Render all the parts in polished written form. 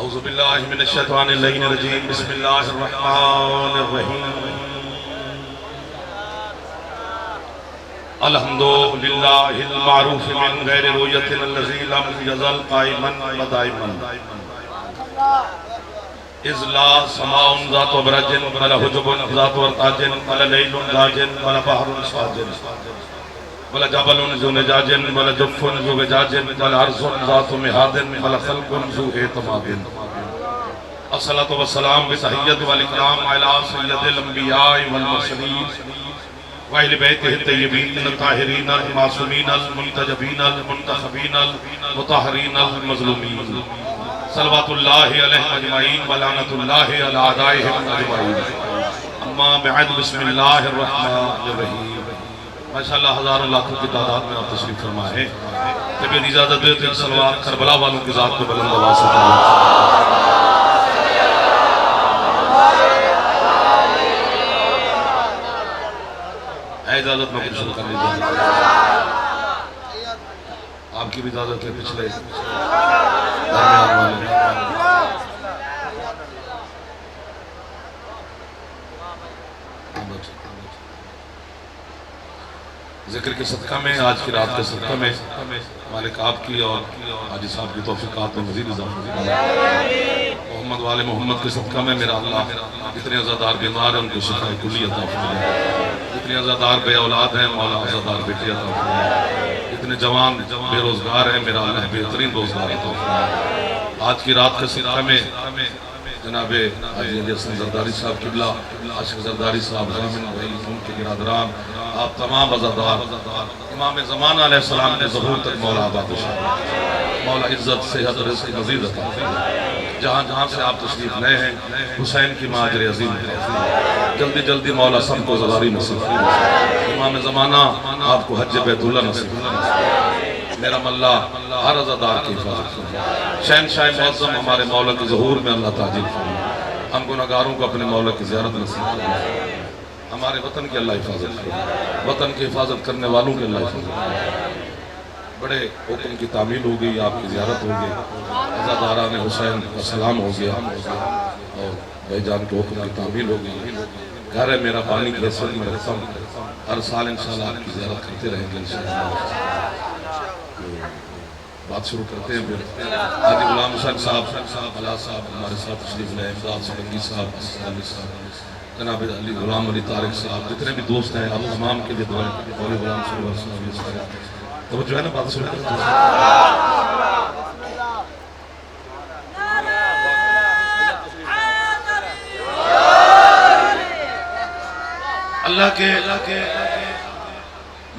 औज़ुबिल्लाहि मिनश्शैतानिर्रजीम बिस्मिल्लाहिर्रहमानिर्रहीम अल्हम्दुलिल्लाहिल मारूफ मिन गैरि रुयतिन अल्लज़ी लम यज़ल क़ाइमन व दाइमन इज़ला समाउन ज़ातु बरजिन वला हुजुबुन ज़ातु अर्ताजिन वला लैलुन लाजिन वला बहरुन साजिन वला जबलुन ज़ु नजाजिन वला जुफ़्फ़ुन ज़ु वजाजिन वला अर्ज़ुन ज़ातु मिहादिन वला ख़ल्क़ुन ज़ु एतमादिन अस्सलातु वस्सलाम बितहिय्यति वल इकराम अला सय्यदिल अंबिया वल मुरसलीन व अहले बैतिहि तय्यबीन ताहिरीन अल मासूमीन अल मुंतजबीन अल मुंतखबीन अल मुतहहरीन अल मज़लूमीन सल्लल्लाहु अलैहि अजमईन व लानतुल्लाहि अला अदाइहिम अजमईन अम्मा बअद बिस्मिल्लाहिर रहमानिर रहीम। माशाअल्लाह हजारों लाखों की तादाद में आप तशरीफ फरमा है। तबीयत इजाजत दे तो सलवात करबला वालों की जात को बुलंद आवाज से इजाजत में शुरू कर लीजिए। आपकी भी इजाजत है। पिछले जिक्र के सदका में आज की रात के सदका में मालिक आपकी और हाजी साहब की तौफीकात में मज़ीद मोहम्मद वाले मोहम्मद के सदका में मेरा अल्लाह जितने अज़ादार बीमार हैं उनको शिफाए कुल्ली अता फरमाए, जितने अज़ादार बे औलाद हैं मौला अज़ादार बेटी अता फरमाए, जितने जवान बेरोजगार हैं मेरा अल्लाह बेहतरीन रोजगार अता फरमाए। आज की रात के सदका में जनाब हाजी अली हसन जरदारी साहब किबला, आशिक जरदारी साहब ज़ामिन भाई, उनके बिरादरान, आप तमाम अज़ादार इमाम ज़माना अलैहिस्सलाम के ज़हूर तक मौला आबाद मौला इज्जत सेहत रिज़्क़ मज़ीद अता जहाँ जहाँ से आप तशरीफ लाए हैं हुसैन की माजर अज़ीम जल्दी जल्दी मौला सबको ज़वारी नसीब, इमाम ज़माना आपको हज बैतुल्लाह नसीब, मेरा मल्ला हर अज़ादार की हिफाजत फरमाए। शहनशाह मुअज़्ज़म हमारे मौला के ज़हूर में अल्लाह ताजिल फरमाए, हम गुनहगारों को अपने मौला की ज़ियारत नसीब फरमाए, हमारे वतन की अल्लाह हिफाजत करे, वतन की हिफाजत करने वालों की अल्लाह हिफाजत करे। बड़े हुक्म की तामील हो गई, आपकी ज़ियारत हो गई, अज़ादारान हुसैन का सलाम हो गया और भाईजान के हुक्म की तामील हो गई। घर है मेरा पानी की हैसियत में रखता हूँ, हर साल इंशाअल्लाह आपकी ज़ियारत करते रहेंगे इंशाअल्लाह। बात शुरू करते हैं। फिर हाजी गुलाम हुसैन साहब अला साहब हमारे साथ तशरीफ लाए, इमदाद सिकंदरी साहब, जनाब अली गुलाम अली तारिक साहब, जितने भी दोस्त हैं आप तमाम के लिए दुआएं मौला गुलाम तो जो है ना बात सुन अल्लाह के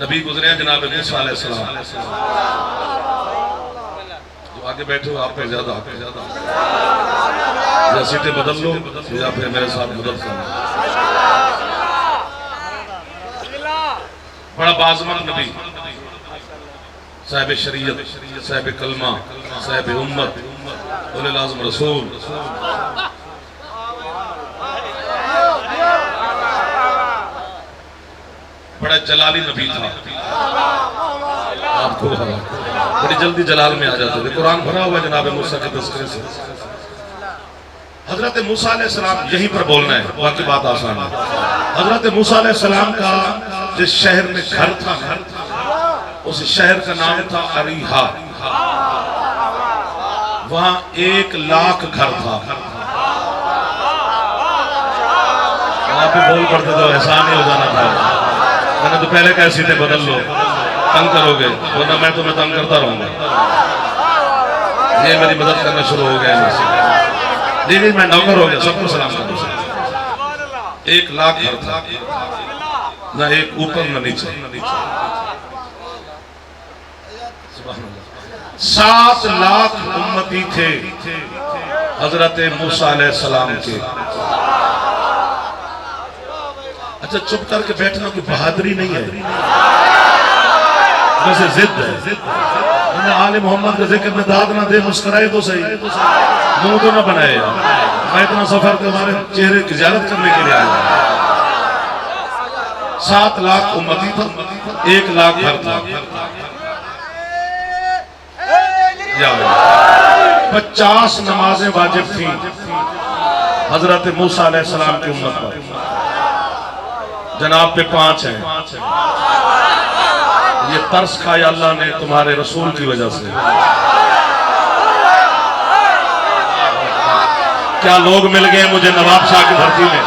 नबी गुजरे हैं जनाब मूसा अलैहिस्सलाम। जो आगे बैठे हो आप पे ज्यादा या सीटें बदल लो या फिर मेरे साथ मदद करना। बड़ा बाज़मत नबी, साहिब शरीयत, साहिब कलमा, साहिब उम्मत, उलुल आज़म रसूल, बड़ा जलाली नबी था। आपको बड़ी जल्दी जलाल में आ जाते थे। कुरान भरा हुआ जनाब मूसा के तज़किरे से। हजरत मूसा अलैहिस्सलाम यहीं पर बोलना है, बाकी बात आसान है। हजरत मूसा अलैहिस्सलाम का जिस शहर में घर था उस शहर का नाम था अरीहा। वहां 1,00,000 घर था। वहां पे बोल पड़ते तो एहसान ही हो जाना था। मैंने तो पहले कहा सीटें बदल लो, तंग करोगे, वरना मैं तुम्हें तंग करता रहूंगा। ये मेरी मदद करना शुरू हो गया। दीदी मैं नौकर हो गया, सबको सलाम करो। 1,00,000 घर था, ना एक ऊपर न नीचे। 7,00,000 उम्मती थे हजरत मूसा अलैहिस्सलाम के। अच्छा चुप करके बैठना कोई बहादुरी नहीं है, वैसे जिद है। आले मोहम्मद का जिक्र में दाद ना दे, मुस्कुराए तो सही, मुंह तो ना बनाए। मैं इतना सफर के हमारे चेहरे की ज़ियारत करने के लिए आया। 7,00,000 उम्मती था, 1,00,000 घर था। 50 नमाजें वाजिब थी हजरत मूसा अलैहिस्सलाम की उम्मत पर, जनाब पे 5 हैं। ये तरस खाया अल्लाह ने तुम्हारे रसूल की वजह से। क्या लोग मिल गए मुझे नवाब शाह की धरती में।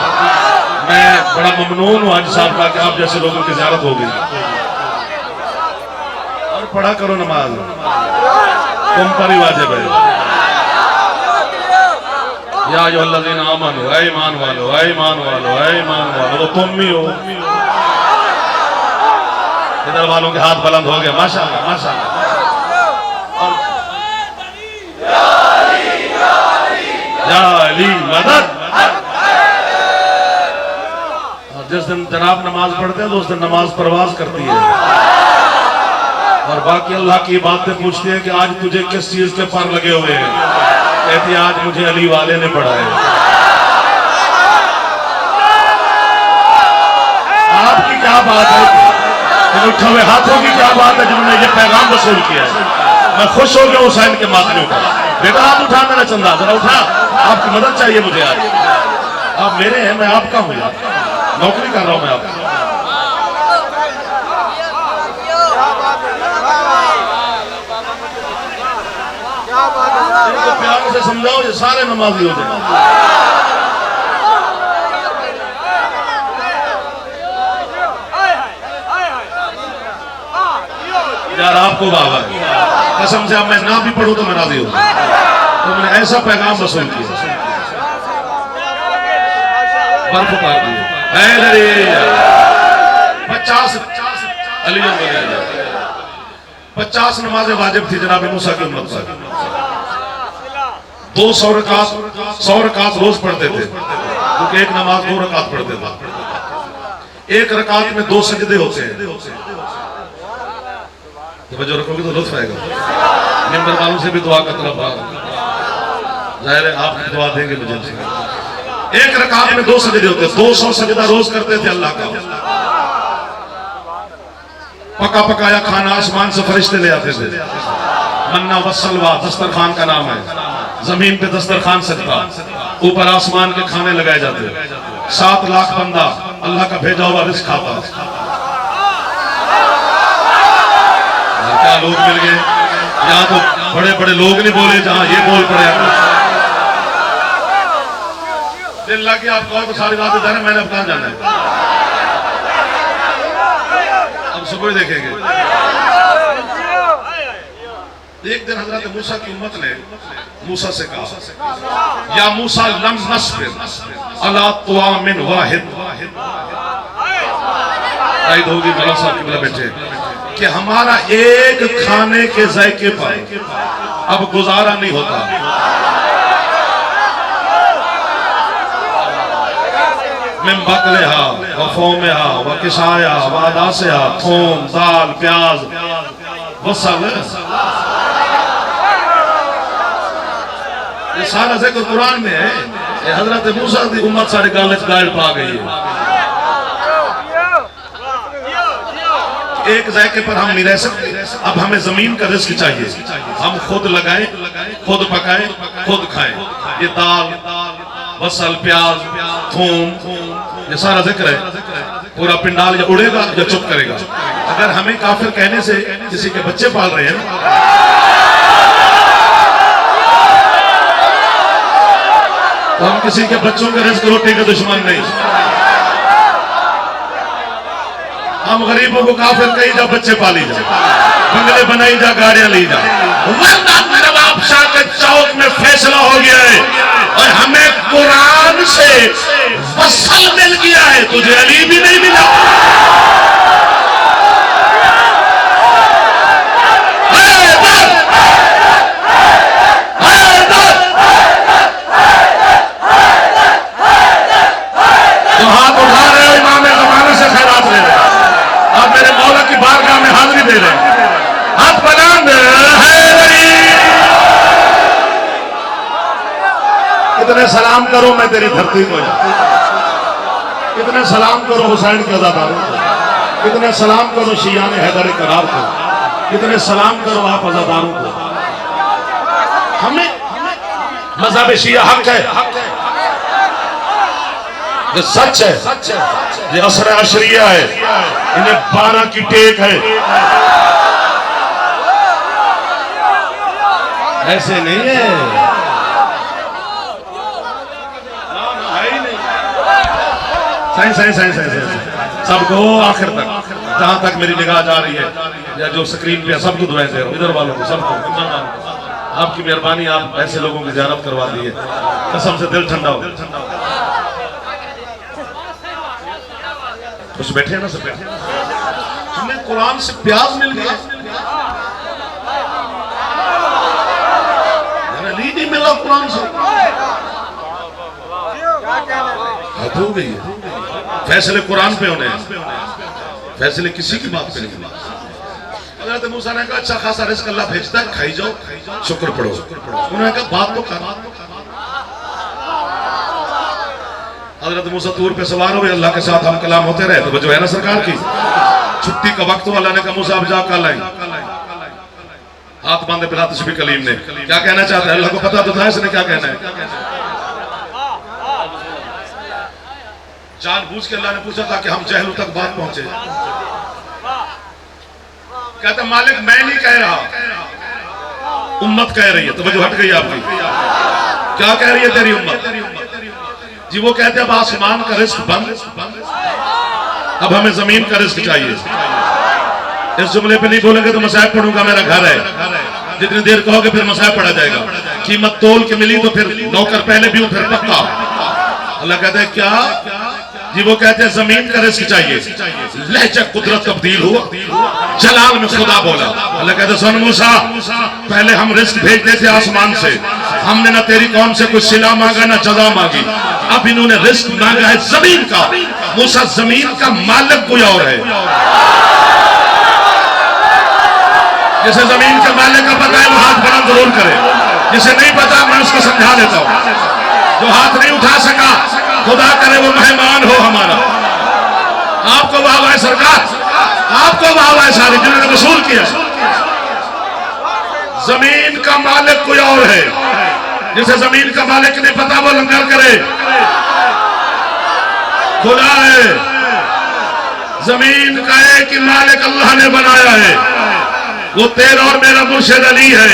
मैं बड़ा ममनून हूं आज साहब का कि आप जैसे लोगों की ज़ियारत हो गई। और पढ़ा करो नमाज, तुम पर ही वाजिब है। या अय्युहल्लज़ीना आमनू, ऐ ईमान वालो, ऐ ईमान वालो, ऐ ईमान वालो, तो तुम ही हो। इधर वालों के हाथ बुलंद हो गए, माशाअल्लाह माशाअल्लाह। या अली मदद। जिस दिन जनाब नमाज पढ़ते हैं तो उस दिन नमाज परवाज करती है और बाकी अल्लाह की बातें पूछती है कि आज तुझे किस चीज के पर लगे हुए हैं। कहती है आज मुझे अली वाले ने पढ़ाए। आपकी क्या बात है, उठे हुए हाथों की क्या बात है जिन्होंने ये पैगाम वसूल किया है। मैं खुश हो गया हुसैन के मातमियों का। बेटा हाथ उठा मेरा चंदा, जरा उठा, आपकी मदद चाहिए मुझे आज। आप मेरे हैं, मैं आपका हूं यार, नौकरी कर रहा हूं मैं आपकी। इनको प्यार से समझाओ, ये सारे नमाजी हो जाए। यार आपको बाबा कसम से, अब मैं ना भी पढ़ूं तो मैं राजी हूं। तुमने ऐसा पैगाम वसूल किया, बर्फ उतार दी। 50 अली 50 नमाजें वाजिब थी जनाब मूसा की उम्मत पर। 100 रकात रोज पढ़ते थे, क्योंकि एक नमाज 2 रकात पढ़ते थे। एक रकात में 2 सजदे होते हैं। जो रखोगे तो लुत्फ आएगा। मेंबर वालों से भी दुआ का तलब, जाहिर है आप दुआ देंगे मुझे। एक रकात में 2 सजदे होते, 200 सजदा रोज करते थे अल्लाह का। पका पकाया खाना आसमान से फरिश्ते ले आते थे। मन्ना वसलवा दस्तरखान का नाम है। जमीन पे दस्तरखान सकता, ऊपर आसमान के खाने लगाए जाते। 7 लाख बंदा अल्लाह का भेजा हुआ रिज़्क़ खाता। क्या लोग मिल गए। यहाँ तो बड़े बड़े लोग नहीं बोले, जहां ये बोल पड़े। दिल लग गया, आप कहो तो सारी बातें जाने, मैंने अब कहां जाना है। अब सुबह देखेंगे। एक दिन हजरत मूसा की उम्मत ने मूसा से कहा, या मूसा लम नस्बिर अला तुआमिन वाहिद। राइद होगी मौला साहब की मेरा बेटे कि हमारा एक खाने के जायके पर अब गुजारा नहीं होता। मिन बकलेहा व फौमेहा व किसाया व अदासेहा, थूम दाल प्याज वसल, ये सारा जिक्र कुरान में है। ये हजरत मूसा की उम्मत सारे गाले गायल पा गई है। एक जायके पर हम नहीं रह सकते। अब हमें जमीन का रिस्क चाहिए। हम खुद लगाएं, खुद पकाएं, खुद खाएं। ये दाल बसल प्याज थूम, ये सारा जिक्र है। पूरा पिंडाल या उड़ेगा या चुप करेगा। अगर हमें काफिर कहने से किसी के बच्चे पाल रहे हैं, तो हम किसी के बच्चों के रिस्क रोटी के दुश्मन नहीं। हम गरीबों को काफिर कही जा, बच्चे पाली जा, बंगले बनाई जा, गाड़ियां ली जा। नवाब शाह के चौक में फैसला हो गया है और हमें कुरान से वसल मिल गया है, तुझे अली भी नहीं मिला। तो हाथ उठा रहे हो, इमाम ज़माने से खैरात ले रहे हो, आप मेरे मौला की बारगाह में हाजिरी दे रहे हैं। हाथ बुलंद है। कितने सलाम करो मैं तेरी धरती को, कितने सलाम करो हुसैन के अज़ादारों को, कितने सलाम करो शियान हैदर करार को, कितने सलाम करो आप अज़ादारों को। हमें मज़हब शिया हक है, ये सच है, ये असर अशरिया है, इन्हें 12 की टेक है। ऐसे नहीं है, सही सही सही सही सबको आखिर तक, जहां तक मेरी निगाह जा रही है या जो स्क्रीन पे सबको दुआएं दे रहा हूं, इधर वालों को, सबको। आपकी मेहरबानी, आप ऐसे लोगों की ज़ियारत करवा दी है, कसम से दिल ठंडा हो। कुछ बैठे ना, सब बैठे, हमें कुरान से प्याज मिल गया, लीड ही मिला कुरान से, हद हो गई है। फैसले कुरान पे होने हैं, फैसले किसी की बात पे नहीं। हज़रत मूसा ने कहा अच्छा खासा रिस्क अल्लाह भेजता है, खाई जाओ, शुक्र पढ़ो। उन्होंने कहा बात तो कर। हज़रत मूसा तूर पे सवार हुए, अल्लाह के साथ हम कलाम होते रहे, तो जो है ना सरकार की छुट्टी का वक्त हुआ, अल्लाह ने कहा मूसा अब जा कल आई, हाथ बांधे पिला तस्बीह कलीम ने, क्या कहना चाहता है अल्लाह को पता तो था इसने क्या कहना है। जानबूझ के अल्लाह ने पूछा था कि हम जहलू तक बात पहुंचे। कहता मालिक मैं नहीं कह रहा, उम्मत कह रही है। तो वजह हट गई आपकी, क्या कह रही है तेरी उम्मत जी? वो कहते अब आसमान का रिस्क बंद, अब हमें जमीन का रिस्क चाहिए। इस जुमले पे नहीं बोलेंगे तो मसाइब पढ़ूंगा, मेरा घर है, जितनी देर कहोगे फिर मसाइब पढ़ा जाएगा। कीमत तोल के मिली तो फिर नौकर पहले भी हूं फिर पक्का। अल्लाह कहते हैं क्या जी? वो कहते हैं जमीन का रिस्क चाहिए। लहजा कुदरत तब्दील हुआ, जलाल में खुदा बोला। अल्लाह कहते सुन मूसा, पहले हम रिस्क भेजते थे आसमान से, हमने ना तेरी कौम से कुछ सिला मांगा ना जजा मांगी, अब इन्होंने रिस्क मांगा है जमीन का। मूसा जमीन का मालिक कोई और है, जिसे जमीन के मालिक का पता है वो हाथ बुलंद जरूर करे, जिसे नहीं पता मैं उसको समझा देता हूं। जो हाथ नहीं उठा सका खुदा करे वो मेहमान हो हमारा। आपको वाह वाह सरकार, आपको वाह वाह सारी जिन्होंने वसूल किया। जमीन का मालिक कोई और है, जिसे जमीन का मालिक नहीं पता वो लंगर करे, खुदा है। जमीन का एक ही मालिक अल्लाह ने बनाया है, वो तेरा और मेरा मुर्शिद अली है,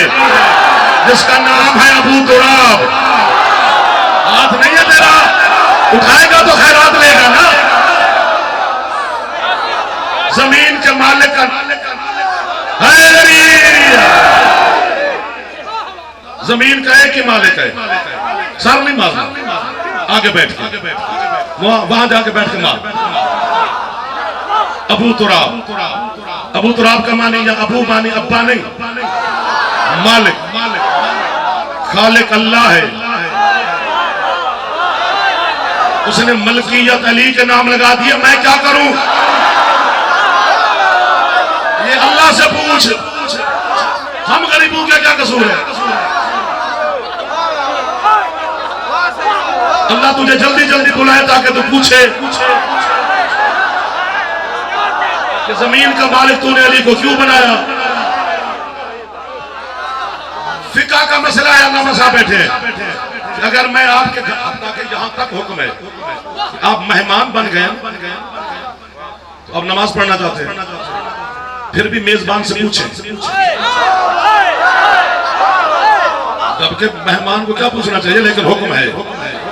जिसका नाम है अबू तुराब। हाथ नहीं है तेरा, उठाएगा तो खैरात लेगा ना। जमीन के मालिक का जमीन का एक ही मालिक है, सर नहीं मारना, आगे बैठ के वहां जाके बैठ के मार। अबू तुराब, अबू तुराब का मानी या अबू मानी अब्बा नहीं, मालिक, खालिक अल्लाह है। उसने मलकियत अली के नाम लगा दिया, मैं क्या करूं? ये अल्लाह से पूछ, हम गरीबों का क्या कसूर है? अल्लाह तुझे जल्दी जल्दी बुलाए ताकि तू पूछे कि जमीन का मालिक तूने अली को क्यों बनाया। फिका का मसला है, अल्लाह मसा बैठे। अगर मैं आपके यहां तक हुक्म है, आप मेहमान बन गए तो अब नमाज पढ़ना चाहते हैं, फिर भी मेजबान से पूछें। जबकि मेहमान को क्या पूछना चाहिए, लेकिन हुक्म है।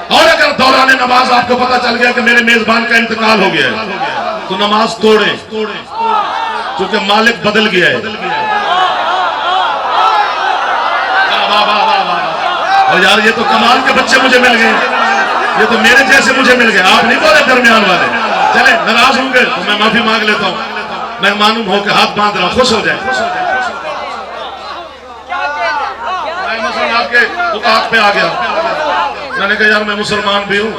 और अगर दौरान नमाज आपको पता चल गया कि मेरे मेजबान का इंतकाल हो गया है, तो नमाज तोड़े, क्योंकि मालिक बदल गया है। और यार ये तो कमाल के बच्चे मुझे मिल गए, ये तो मेरे जैसे मुझे मिल गए। आप नहीं बोले दरमियान वाले। चले नाराज होंगे तो मैं माफी मांग लेता हूँ, मैं मालूम हो के हाथ बांध रहा हूँ, खुश हो जाए। मैं मसलन आपके उताक पे आ गया, मैंने कहा यार मैं मुसलमान भी हूँ,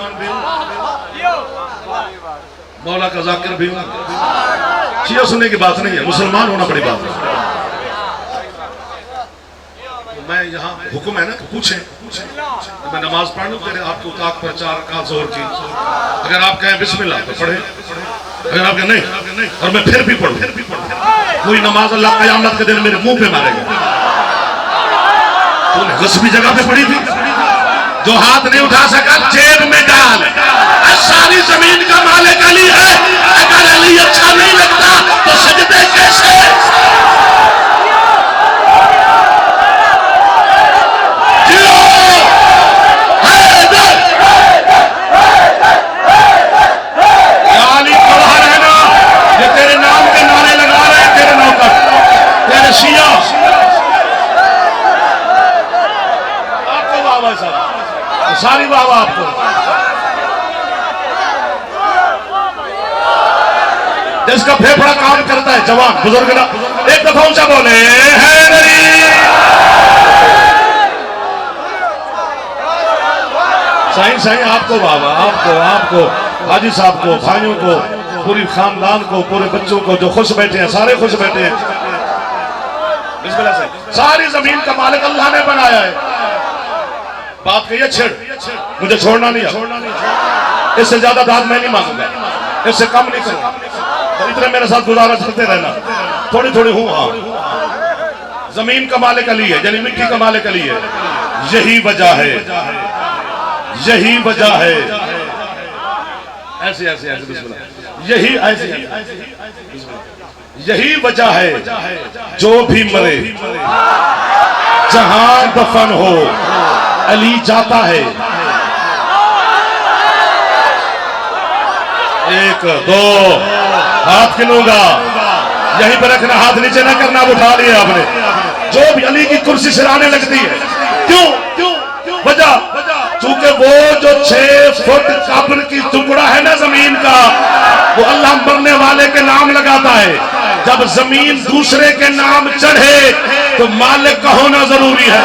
मौला का जाकिर भी हूँ। शिया सुनने की बात नहीं है, मुसलमान होना बड़ी बात है। मैं यहाँ हुक्म है ना तो पूछे, तो मैं नमाज पढ़ लूँ तेरे आपके उताक पर 4 रकात ज़ोहर की। अगर आप कहें बिस्मिल्लाह तो पढ़े, अगर आप कहें नहीं और मैं फिर भी पढ़ूं, कोई नमाज अल्लाह क़यामत के दिन मेरे मुंह पे मारेगा। तूने गस्बी जगह पे पढ़ी थी, जो हाथ नहीं उठा सका जेब में डाल। सारी जमीन का मालिक अली है, अगर अली अच्छा नहीं लगता तो सजदे कैसे? अली खड़ा रहना, ये तेरे नाम के नारे लगा रहे हैं तेरे नौकर, तेरे शिया। आपको बाबा साहब, सारी बाबा आपको। जिसका फेफड़ा काम करता है, जवान बुजुर्ग ना, एक दफा ऊंचा बोले हैदरी। साईं साईं आपको बाबा, आपको हाजी साहब को, भाइयों को, पूरी खानदान को, पूरे बच्चों को जो खुश बैठे हैं, सारे खुश बैठे हैं। बिस्मिल्लाह से। सारी जमीन का मालिक अल्लाह ने बनाया है। बात कही है छेड़, मुझे छोड़ना नहीं है, इससे ज्यादा दाद मैं नहीं मांगूंगा, इससे कम नहीं करूंगा, तो इतने मेरे साथ गुजारा करते रहना, थोड़ी थोड़ी हूं। हाँ, जमीन का मालिक अली है, यानी मिट्टी का मालिक अली है। यही वजह है, यही वजह है। ऐसे ऐसे ऐसे बिस्मिल्लाह, यही ऐसे, यही वजह है जो भी मरे जहां दफन हो अली जाता है। एक दो हाथ गिनूंगा, यहीं पर रखना, हाथ नीचे ना करना, उठा लिया आपने। जो भी अली की कुर्सी सिराने लगती है, क्यों क्यों वजह, चूंकि वो जो 6 फुट कब्र की टुकड़ा है ना जमीन का, वो अल्लाह मरने वाले के नाम लगाता है। जब जमीन दूसरे के नाम चढ़े तो मालिक का होना जरूरी है।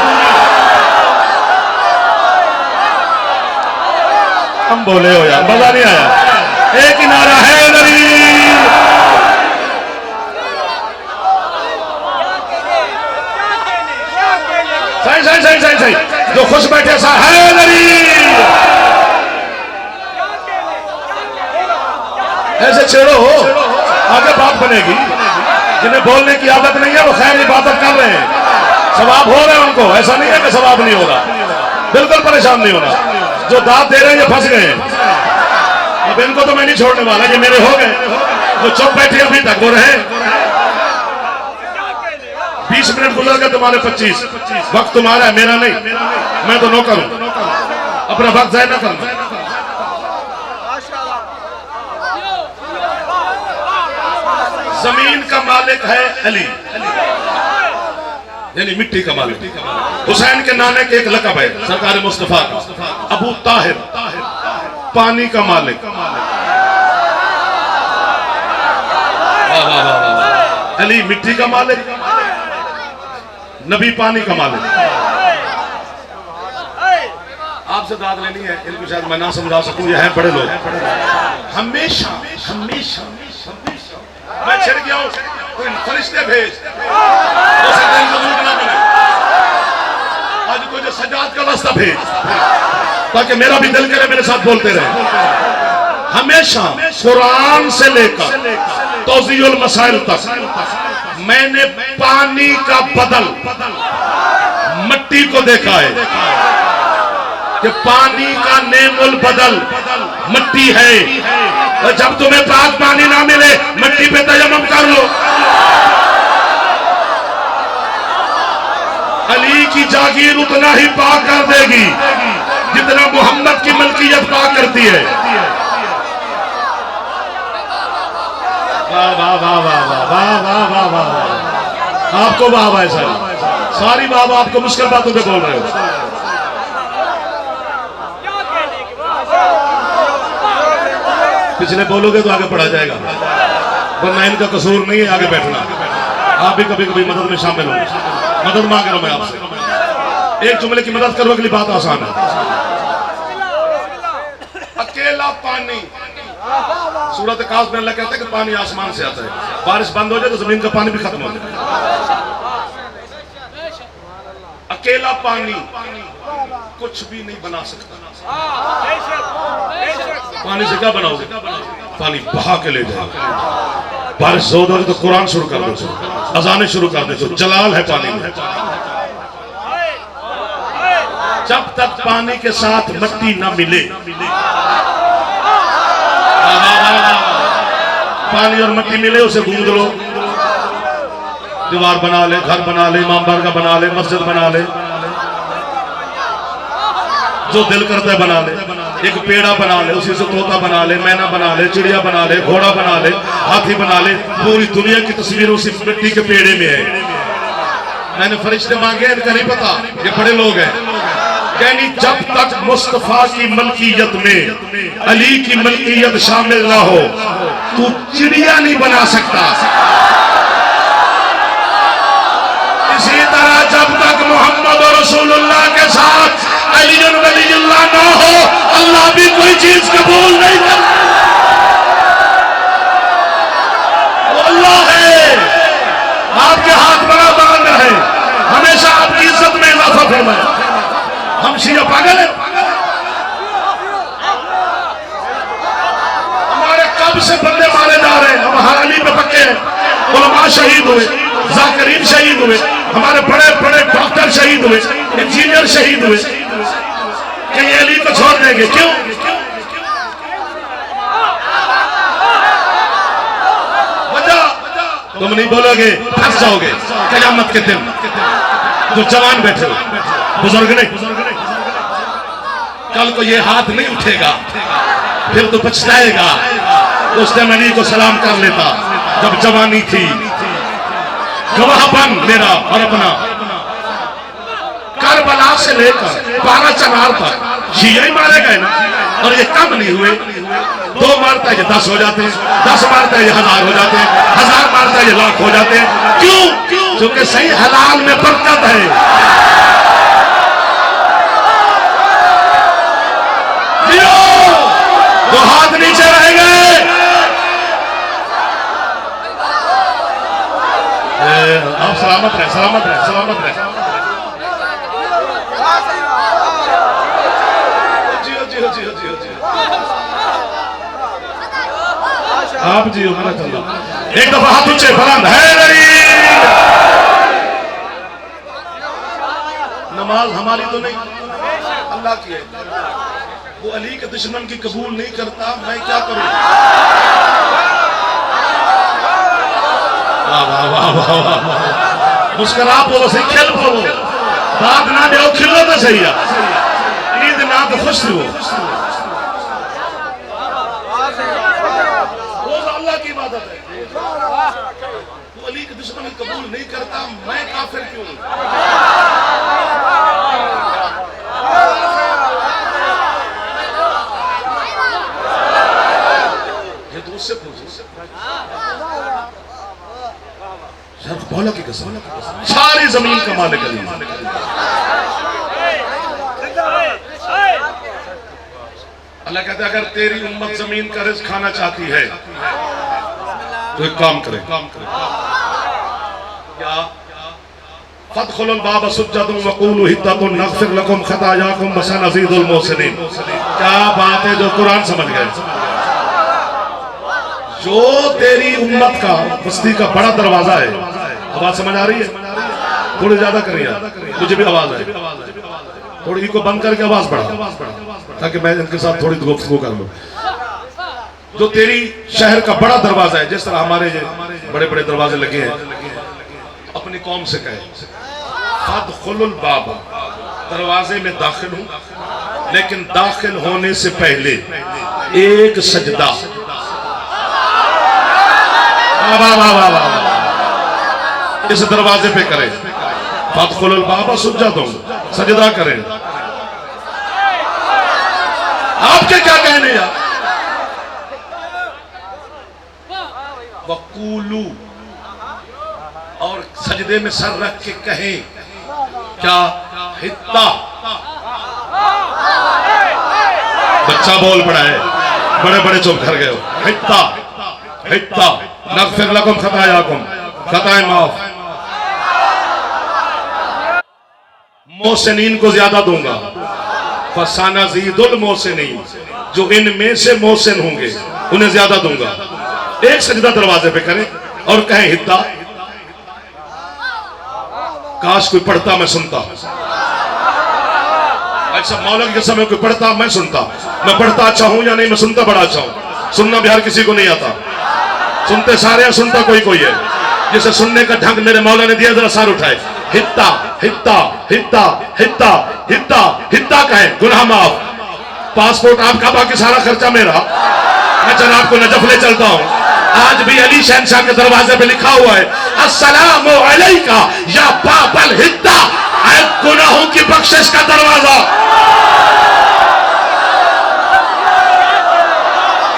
हम बोले हो यार, मजा नहीं आया? एक ही नारा है सही सही सही सही सही, जो खुश बैठे सा है ऐसे छेड़ो, आगे बात बनेगी। जिन्हें बोलने की आदत नहीं है वो खैर इबादत कर रहे हैं, सवाब हो रहे हैं उनको, ऐसा नहीं है कि सवाब नहीं हो रहा। बिल्कुल परेशान नहीं होना, जो दाद दे रहे हैं ये फंस गए हैं। अब इनको तो मैं नहीं छोड़ने वाला, ये मेरे हो गए। जो चुप बैठे अभी तक वो रहे। 20 मिनट गुजर गए तुम्हारे, 25 वक्त तुम्हारा है, मेरा नहीं, मैं तो नौकर हूं। अपना वक्त जाया ना करना। जमीन का मालिक है अली, यानी मिट्टी का मालिक। हुसैन के नाने के एक लक़ब है सरकार मुस्तफा का, अबू ताहिर, पानी का मालिक। अली मिट्टी का मालिक, नबी पानी का मालिक। आपसे दाद लेनी है, इनको शायद मैं ना समझा सकूं, ये हैं बड़े लोग। हमेशा हमेशा मैं छिड़ गया हूं, कोई फरिश्ते भेज, आज कोई सजाद का रास्ता भेज, ताकि मेरा भी दिल करे मेरे साथ बोलते रहे। हमेशा कुरान से लेकर तौज़ीउल मसाइल तक मैंने पानी का बदल मट्टी को देखा है, कि पानी का नेमुल बदल मट्टी है। और जब तुम्हें पाक पानी ना मिले, मट्टी पे तयम्मुम कर लो। अली की जागीर उतना ही पाक कर देगी जितना मोहम्मद की मलकियत पाक करती है। वाह वाह वाह वाह वाह वाह वाह वाह वाह, आपको वाह वाह सारी वाह वाह, आपको मुश्किल बातों पे बोल रहे हो। पिछले बोलोगे तो आगे पढ़ा जाएगा, वरना इनका कसूर नहीं है आगे बैठना। आप भी कभी कभी मदद में शामिल हो, मदद मांग रहा हूं मैं आपसे। एक जुमले की मदद करो, अगली बात आसान है। अकेला पानी, सूरत कास में अल्लाह कहते हैं कि पानी आसमान से आता है, बारिश बंद हो जाए तो जमीन का पानी भी खत्म हो जाए। अकेला पानी कुछ भी नहीं बना सकता। पानी से क्या बनाओगे? पानी बहा के ले जाओ। बारिश हो तो कुरान शुरू कर दो, अजाने शुरू कर दो, जलाल है पानी में। जब तक पानी के साथ मट्टी न मिले। पानी और मट्टी मिले उसे गूंद लो, दीवार बना ले, घर बना ले, इमाम बारगाह बना ले, मस्जिद बना ले, जो दिल करता है बना ले। एक पेड़ा बना ले, उसी से तोता बना ले, मैना बना ले, चिड़िया बना ले, घोड़ा बना ले, हाथी बना ले। पूरी दुनिया की तस्वीर उसी मिट्टी के पेड़े में है। मैंने फरिश्ते मांगे, इनका नहीं पता, ये बड़े लोग हैं। यानी जब तक मुस्तफा की मलकियत में अली की मलकियत शामिल ना हो, तू चिड़िया नहीं बना सकता। इसी तरह जब तक मोहम्मद और रसूलुल्लाह के साथ अली वलीउल्लाह ना हो, अल्लाह भी कोई चीज कबूल नहीं करता। वो अल्लाह है, आपके हाथ बड़ा बांध रहे, हमेशा आपकी इज्जत में इजाफा फरमाए। हम शिया पागल हैं? हमारे कब से बंदे मारे जा रहे हैं, हम हरामी पे पक्के हैं। उलमा शहीद हुए, जाकिरीन शहीद हुए, हमारे बड़े बड़े डॉक्टर शहीद हुए, इंजीनियर शहीद हुए। कहीं अली को छोड़ देंगे? क्यों? वजह तुम नहीं बोलोगे, फंस जाओगे कयामत के दिन। जो जवान बैठे हो, बुजुर्ग नहीं, कल को ये हाथ नहीं उठेगा, फिर तो पछताएगा। उस टाइम अली को सलाम कर लेता जब जवानी थी। गवाहपन मेरा और अपना, करबला से लेकर 12 चनार तक शिया ही मारे गए ना, और ये कम नहीं हुए। 2 मारता है ये 10 हो जाते हैं, 10 मारता है ये 1000 हो जाते हैं, 1000 मारता है ये लाख हो जाते हैं। क्यों? क्योंकि सही हलाल में बरकत है। तो हाथ नीचे रह गए। आप सलामत रहे, सलामत रहे, सलामत रहे। आप जी मेरा चल। एक दफा हाथ ऊंचे बुलंद है। नमाज हमारी तो नहीं, अल्लाह की है। वो अली के दुश्मन की कबूल नहीं करता, मैं क्या करूं? मुस्करा बोलो सही, खेल बोलो, बात ना दो, खिलो तो सही है। ईद ना तो खुश हो। रोज अल्लाह की इबादत है। वो अली के दुश्मन की कबूल नहीं करता, मैं काफिर क्यों? ये तो उससे पूछो। बोला की कसम, सारी जमीन का मालिक अली। अल्लाह कहता है अगर तेरी उम्मत जमीन का रिज़्क़ खाना चाहती है तो एक काम करे, क्या? फदखुलुल बाब सुज्जदन वक़ूलू हित्ततुन नग़फ़िर लकुम ख़तायाकुम व सनज़ीदुल मुहसिनीन। क्या बात है, जो कुरान समझ गए। जो तेरी उम्मत का बस्ती का बड़ा दरवाजा है, आवाज समझ आ रही है? थोड़ी ज्यादा करिए, मुझे भी आवाज है। थोड़ी को बंद करके आवाज बढ़ा, ताकि मैं इनके साथ थोड़ी गुफ्तगू कर लूं। जो तेरी शहर का बड़ा दरवाजा है, जिस तरह हमारे बड़े बड़े दरवाजे लगे हैं, अपनी कौम से कहे फदखुलुल बाब, दरवाजे में दाखिल हूं, लेकिन दाखिल होने से पहले एक सजदा। इस दरवाजे पे करें, फदखुलुल बाब सुज्जदन, सजदा करें। आपके क्या कहने यार? वक़ूलू, और सजदे में सर रख के कहें क्या? हित्ता। बच्चा बोल पड़ा है, बड़े बड़े चुप कर गए हो। हित्ता हित्ता नग़फ़िर लकुम ख़तायाकुम, खताएं माफ। मोहसिनीन को ज्यादा दूंगा, फसनज़ीदुल मोहसिनीन, जो इनमें से मोहसिन होंगे उन्हें ज्यादा दूंगा। एक सजदा दरवाजे पे करें और कहें हित्ता। काश कोई पढ़ता मैं सुनता। अच्छा मौलवी के समय कोई पढ़ता मैं सुनता, मैं पढ़ता अच्छा हूं या नहीं, मैं सुनता बड़ा अच्छा हूं। सुनना भी हर किसी को नहीं आता, सुनते सारे हैं, सुनता कोई कोई है। जिसे सुनने का ढंग मेरे मौला ने दिया, जरा सार उठाए। हित्ता हित्ता हित्ता हित्ता हित्ता हित्ता कहे गुनाह माफ, पासपोर्ट आपका, बाकी सारा खर्चा मेरा। मैं जनाब को नजफ ले चलता हूं। आज भी अली शहनशाह के दरवाजे पे लिखा हुआ है अस्सलामु अलैका या बाबल हित्ता, गुनाहों की बख्शिश का दरवाजा।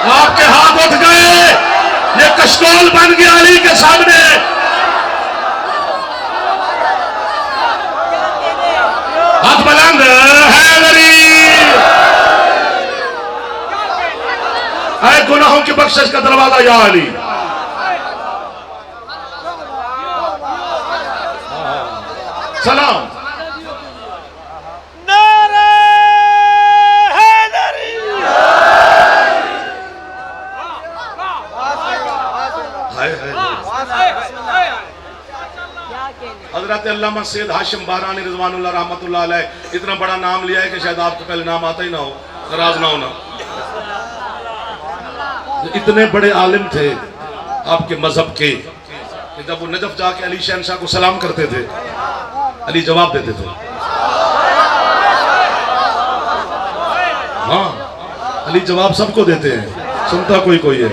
आपके हाथ उठ गए, ये कशकोल बन गया अली के सामने। हाथ बुलंद है गुनाहों की बख्शिश का दरवाजा या अली। सलाम हजरत अल्लामा सैयद हाशिम बारानी रिजवानुल्लाह रहमतुल्लाह अलैह इतना बड़ा नाम लिया है कि शायद आपको पहले नाम आता ही ना हो, नाराज ना होना। इतने बड़े आलिम थे आपके मजहब के कि जब वो नजफ जाके अली शहनशाह को सलाम करते थे, अली जवाब देते थे। हाँ, अली जवाब सबको देते हैं, सुनता कोई कोई है।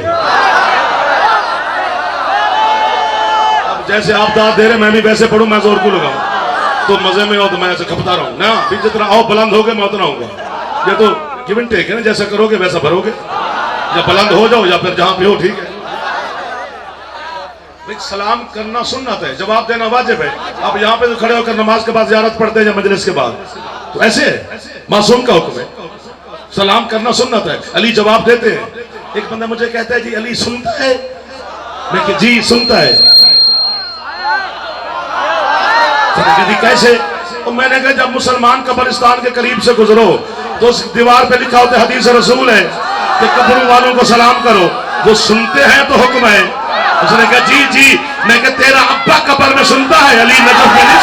जैसे आप दाद दे रहे मैं भी वैसे पढ़ूं, मैं जोर को लगाऊं तो मजे में हो तो मैं ऐसे खपता रहूं ना। फिर जितना आओ बुलंद हो गए मैं उतना होगा। ये तो गिव एंड टेक है ना, जैसा करोगे वैसा भरोगे। या बुलंद हो जाओ या फिर जहां पे हो, ठीक है भाई। सलाम करना सुन्नत है, जवाब देना वाजिब है। आप यहाँ पे तो खड़े होकर नमाज के बाद ज़ियारत पढ़ते हैं या मजलिस के बाद, तो ऐसे है, मासूम का हुक्म है, सलाम करना सुन्नत है। अली जवाब देते हैं। एक बंदा मुझे कहता है जी अली सुनता है, मैं कि जी सुनता है। कैसे? तो मैंने कहा जब मुसलमान कब्रिस्तान के करीब से गुजरो तो उस दीवार पे लिखा होता है हदीस रसूल है कि कब्र वालों को सलाम करो, वो सुनते हैं तो हुक्म है। उसने कहा जी जी। मैं कहा तेरा अब्बा कब्र में सुनता है अली नजफ में नहीं।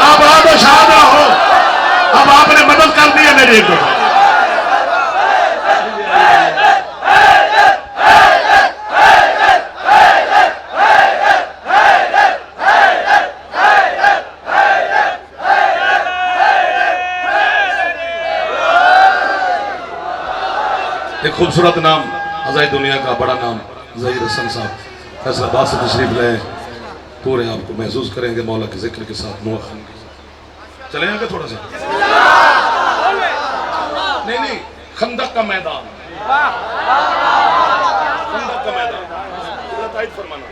अब आप शादा हो, अब आपने मदद कर दी है मेरी एक दफा। एक खूबसूरत नाम अज़ाई दुनिया का बड़ा नाम ज़हीर हसन साहब फैसलाबाद से तशरीफ लाए, पूरे आपको महसूस करेंगे मौला के जिक्र के साथ। चले आगे थोड़ा सा, नहीं खंदक का मैदान, खंदक का मैदान फरमाना।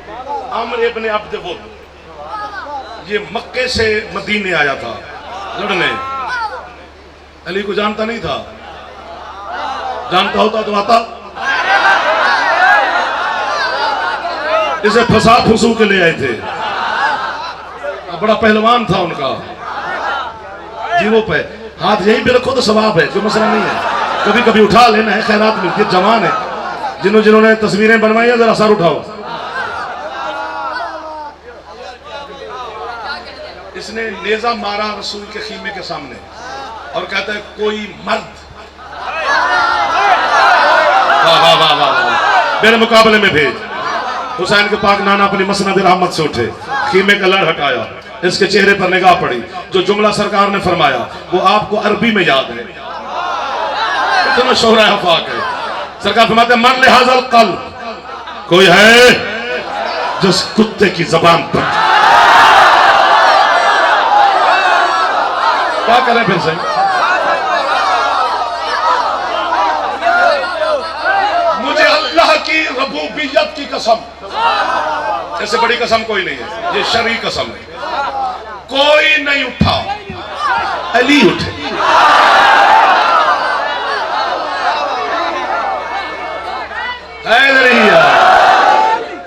आमिर इब्न अब्द वुद ये मक्के से मदीने आया था लड़ने, अली को जानता नहीं था, जानता होता तो आता। इसे फसा फुसू के ले आए थे, बड़ा पहलवान था उनका। जीवों पे हाथ यहीं पे रखो तो सवाब है, कोई मसला नहीं है। कभी कभी उठा लेना है, खैरात मिलती है। जवान है, जिन्होंने तस्वीरें बनवाई है जरा सर उठाओ। इसने नेजा मारा रसूल के खीमे के सामने और कहता है कोई मर्द मेरे मुकाबले में भेज। हुसैन के पाक नाना अपनी मसनद रहमत से उठे, खीमे का लड़ हटाया, इसके चेहरे पर निगाह पड़ी। जो जुमला सरकार ने फरमाया वो आपको अरबी में याद है, इतना शोहरा आफाक है। सरकार फरमाते मन लिहाजल कल्ब, कोई है जिस कुत्ते की जबान पर। क्या करें फिर से? रबूबियत की कसम, ऐसे बड़ी कसम कोई नहीं है, ये शरई कसम है। कोई नहीं उठा, अली उठे।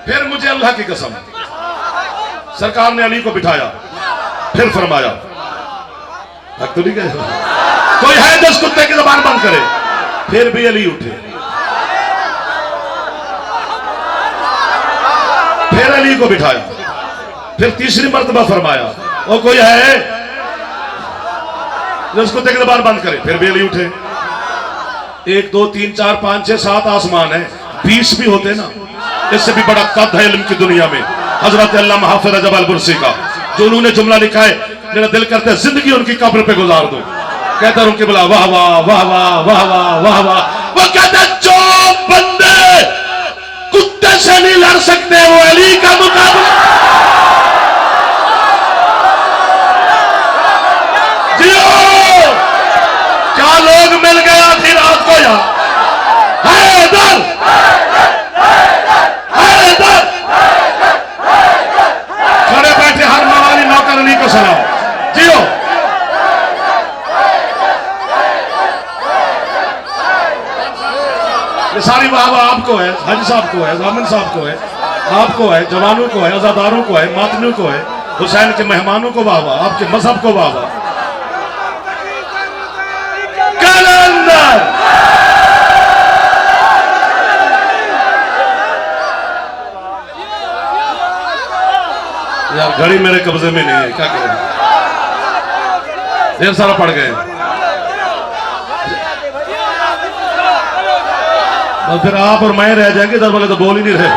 फिर मुझे अल्लाह की कसम, सरकार ने अली को बिठाया, फिर फरमाया तो नहीं कहे कोई है जो कुत्ते की जबान बंद करे। फिर भी अली उठे, फिर अली को बिठाया, फिर तीसरी मर्तबा फरमाया वो कोई है जो उसको देखने बार बंद करे? फिर बेली उठे। 1 2 3 4 5 6 7 आसमान है, 20 भी होते ना, इससे भी बड़ा कद है इल्म की दुनिया में हजरत अल्लामा हाफिज रजब अल-बुरसी का, जो उन्होंने जुमला लिखा है, मेरा दिल करता है जिंदगी उनकी कब्र पे गुजार दूं। कहता उनके बोला वाह वाह वाह वाह वाह वाह वाह वाह। वो कहता जो बंदे कुत्ते से नहीं लड़ सकते वो अली का मुकाबला। जियो क्या लोग मिल गए आधी रात को यार। हैदर हैदर खड़े बैठे हर मवाली नौकर अली को सलाम। जियो ये सारी वाह वाह आपको है, हाजी साहब को है, जामिन साहब को है, आपको है, जवानों को है, आजादारों को है, मातमियों को है, हुसैन के मेहमानों को वाह वाह, आपके मजहब को वाह वाह। कलंदर यार घड़ी मेरे कब्जे में नहीं है, क्या करें, ढेर सारा पड़ गए। और फिर आप और मैं रह जाएंगे, इधर वाले तो बोल ही नहीं रहे।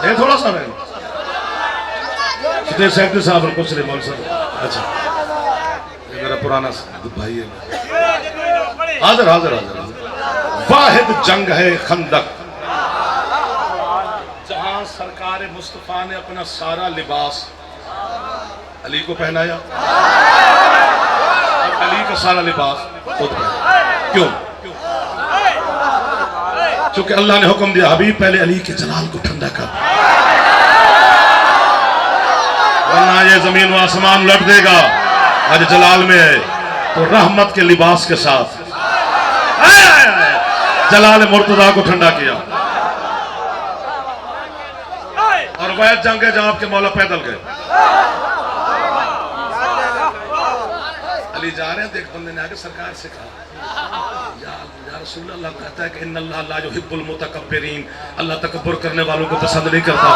ये थोड़ा सा है स्टेट सेक्रेटरी साहब और कुछ नहीं मौलवी साहब। अच्छा ये मेरा पुराना भाई है। हाजिर हाजिर हाजिर। वाहिद जंग है खंदक, जहां सरकार मुस्तफा ने अपना सारा लिबास अली को पहनाया और अली का सारा लिबास खुद पहना। क्यों? क्योंकि अल्लाह ने हुक्म दिया हबीब पहले अली के जलाल को ठंडा कर, वरना ये जमीन व आसमान लट देगा। आज जलाल में है तो रहमत के लिबास के साथ जलाल मुर्तजा को ठंडा किया। और वह जंग है जहां आपके मौला पैदल गए। अली जा रहे हैं, देख बंदे ने आगे सरकार से कहा या रसूल अल्लाह कहता है कि इन्नल्लाह ला युहिब्बुल मुतकब्बिरीन, अल्लाह तकब्बुर करने वालों को पसंद नहीं करता।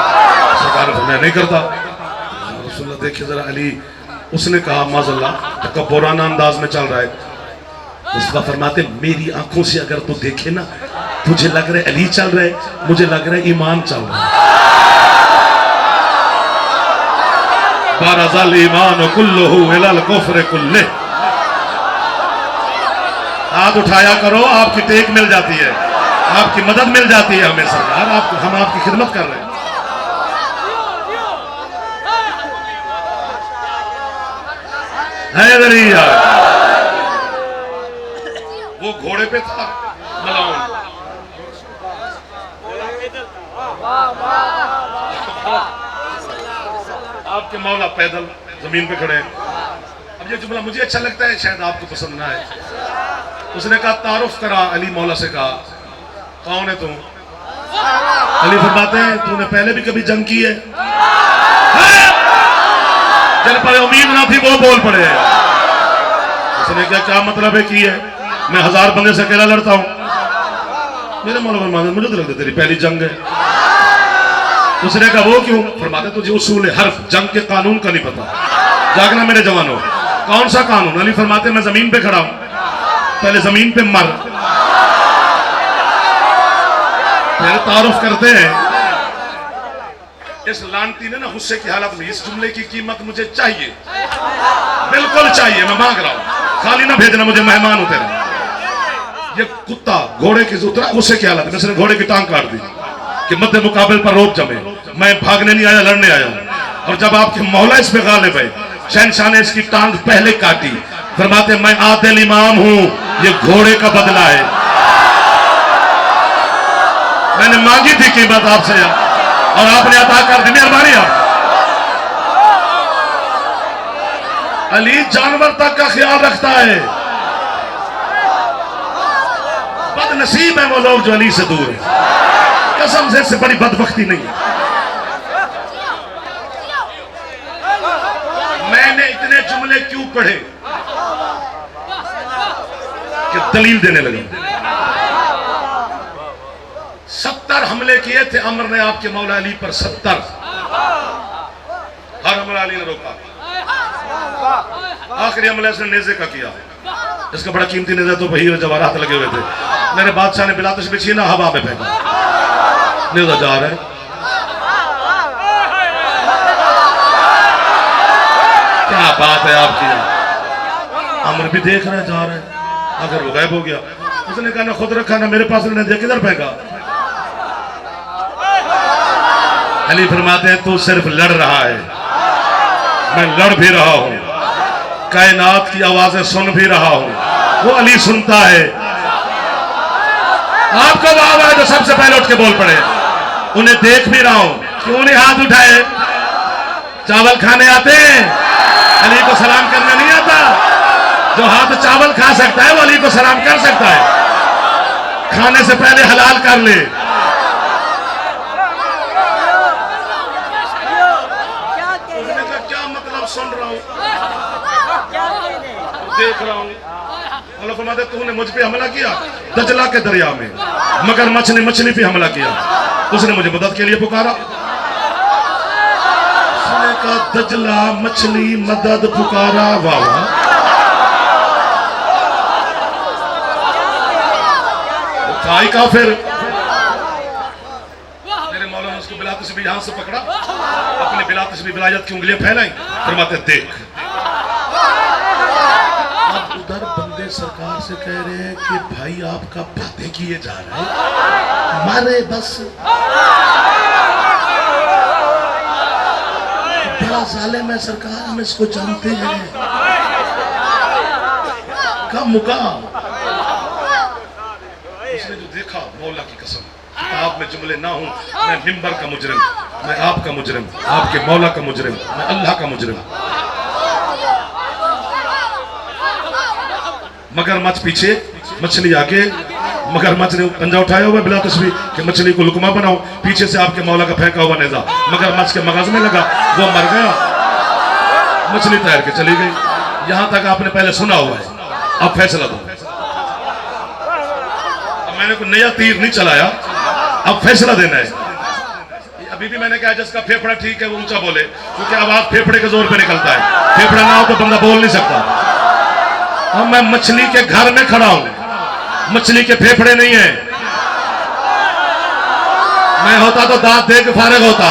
सरकार ने नहीं करता। रसूल देखिए जरा अली, उसने कहा माज़अल्लाह तकब्बुराना अंदाज में चल रहा है। मुस्तफा फरमाते मेरी आंखों से अगर तू देखे ना, तुझे लग रहा है अली चल रहा है, मुझे लग रहा है ईमान चल रहा है। बारज़ल ईमान कुल्लुहु इलल कुफ्र कुल्लिह। हाथ उठाया करो, आपकी टेक मिल जाती है, आपकी मदद मिल जाती है हमें सरकार, हम आपकी खिदमत कर रहे हैं। हैदरिया वो घोड़े पे था मलाउन, आपके मौला पैदल जमीन पे खड़े। अब ये जुमला मुझे अच्छा लगता है, शायद आपको पसंद ना आए। उसने कहा तारुफ करा, अली मौला से कहा कौन है तुम? अली फरमाते हैं तूने पहले भी कभी जंग की है? जिन पर उम्मीद ना थी वो बोल पड़े। उसने क्या मतलब है की है? मैं 1000 बंदे से अकेला लड़ता हूं। मेरे मौला फरमाते मुझे तो लगता तेरी पहली जंग है। उसने कहा वो क्यों? फरमाते तुझे उसूल हर जंग के कानून का नहीं पता। जागना मेरे जवानों, कौन सा कानून? अली फरमाते मैं जमीन पे खड़ा हूं, पहले जमीन पे मर, फिर तारुफ करते हैं। इस लानती ने ना गुस्से की हालत में इस जुमले की कीमत मुझे चाहिए, बिल्कुल चाहिए, मैं मांग रहा हूं, खाली ना भेजना मुझे, मेहमान होते रहे। ये कुत्ता घोड़े की उतरा गुस्से की हालत में, इसने घोड़े की टांग काट दी कि मध्य मुकाबले पर रोक जमे। मैं भागने नहीं आया, लड़ने आया हूं। और जब आपके मौला इस पे गालिब है, शहनशाह ने इसकी टांग पहले काटी। फरमाते मैं आदिल इमाम हूं, ये घोड़े का बदला है। मैंने मांगी थी कीमत आपसे और आपने अता कर दी, मेहरबानी आप। अली जानवर तक का ख्याल रखता है। बदनसीब है वो लोग जो अली से दूर है, कसम से इससे बड़ी बदबख्ती नहीं है। मैंने इतने जुमले क्यों पढ़े कि दलील देने लगे। 70 हमले किए थे अमर ने आपके मौला अली पर, 70 हर हमला अली ने रोका। आखिरी हमला इसने नेज़े का किया। इसका बड़ा कीमती नेज़ा तो वही जवाहरात लगे हुए थे। मेरे बादशाह ने बिलातश में छीना, हवा में फेंका, नेज़ा जा रहा है। क्या बात है आपकी। अमर भी देख रहा है, जा रहा है, अगर वो गायब हो गया। उसने कहा ना खुद रखा ना मेरे पास, ने किधर फेंका। अली फरमाते हैं तू सिर्फ लड़ रहा है, मैं लड़ भी रहा हूं, कायनात की आवाजें सुन भी रहा हूं, वो अली सुनता है। आपको वो आवाज जो सबसे पहले उठ के बोल पड़े, उन्हें देख भी रहा हूं। क्यों नहीं हाथ उठाए? चावल खाने आते हैं, अली को सलाम करना नहीं आता? जो हाथ चावल खा सकता है वो अली को सलाम कर सकता है। खाने से पहले हलाल कर ले। क्या मतलब सुन रहा हूं, देख रहा हूं। तूने मुझ पे हमला किया दजला के दरिया में, मगर ने मछली पे हमला किया, उसने मुझे मदद के लिए पुकारा। उसने कहा दजला मछली मदद पुकारा, वाह वाह। खाई का फिर मेरे मौला ने उसको बिलातश भी यहां से पकड़ा, अपने बिलातश भी विलायत की उंगलियां फैलाई, फरमाते देख। अब उधर बंदे सरकार से कह रहे हैं कि भाई आपका बातें किए जा रहे हैं, मारे बस। बड़ा जालिम है सरकार, हम इसको जानते हैं। कब मुकाम उसने जो देखा, मौला की कसम, किताब में जुमले ना हूं, मैं मिंबर का मुजरिम, मैं आपका मुजरिम, आपके मौला का मुजरिम, मैं अल्लाह का मुजरिम। मगरमच्छ पीछे, मछली आगे। मगरमच्छ ने पंजा उठाया हुआ बिला तस्वीर कि मछली को लुकमा बनाओ, पीछे से आपके मौला का फेंका हुआ नेज़ा मगरमच्छ के मगज में लगा, वो मर गया। मछली तैर के चली गई। यहां तक आपने पहले सुना हुआ है, अब फैसला दो। मैंने कोई नया तीर नहीं चलाया, अब फैसला देना है। अभी भी मैंने कहा जिसका फेफड़ा ठीक है वो ऊंचा बोले, क्योंकि आवाज फेफड़े के जोर पे निकलता है। फेफड़ा ना हो तो बंदा बोल नहीं सकता। अब मैं मछली के घर में खड़ा हूं, मछली के फेफड़े नहीं है। मैं होता तो दांत दे के फारिग होता।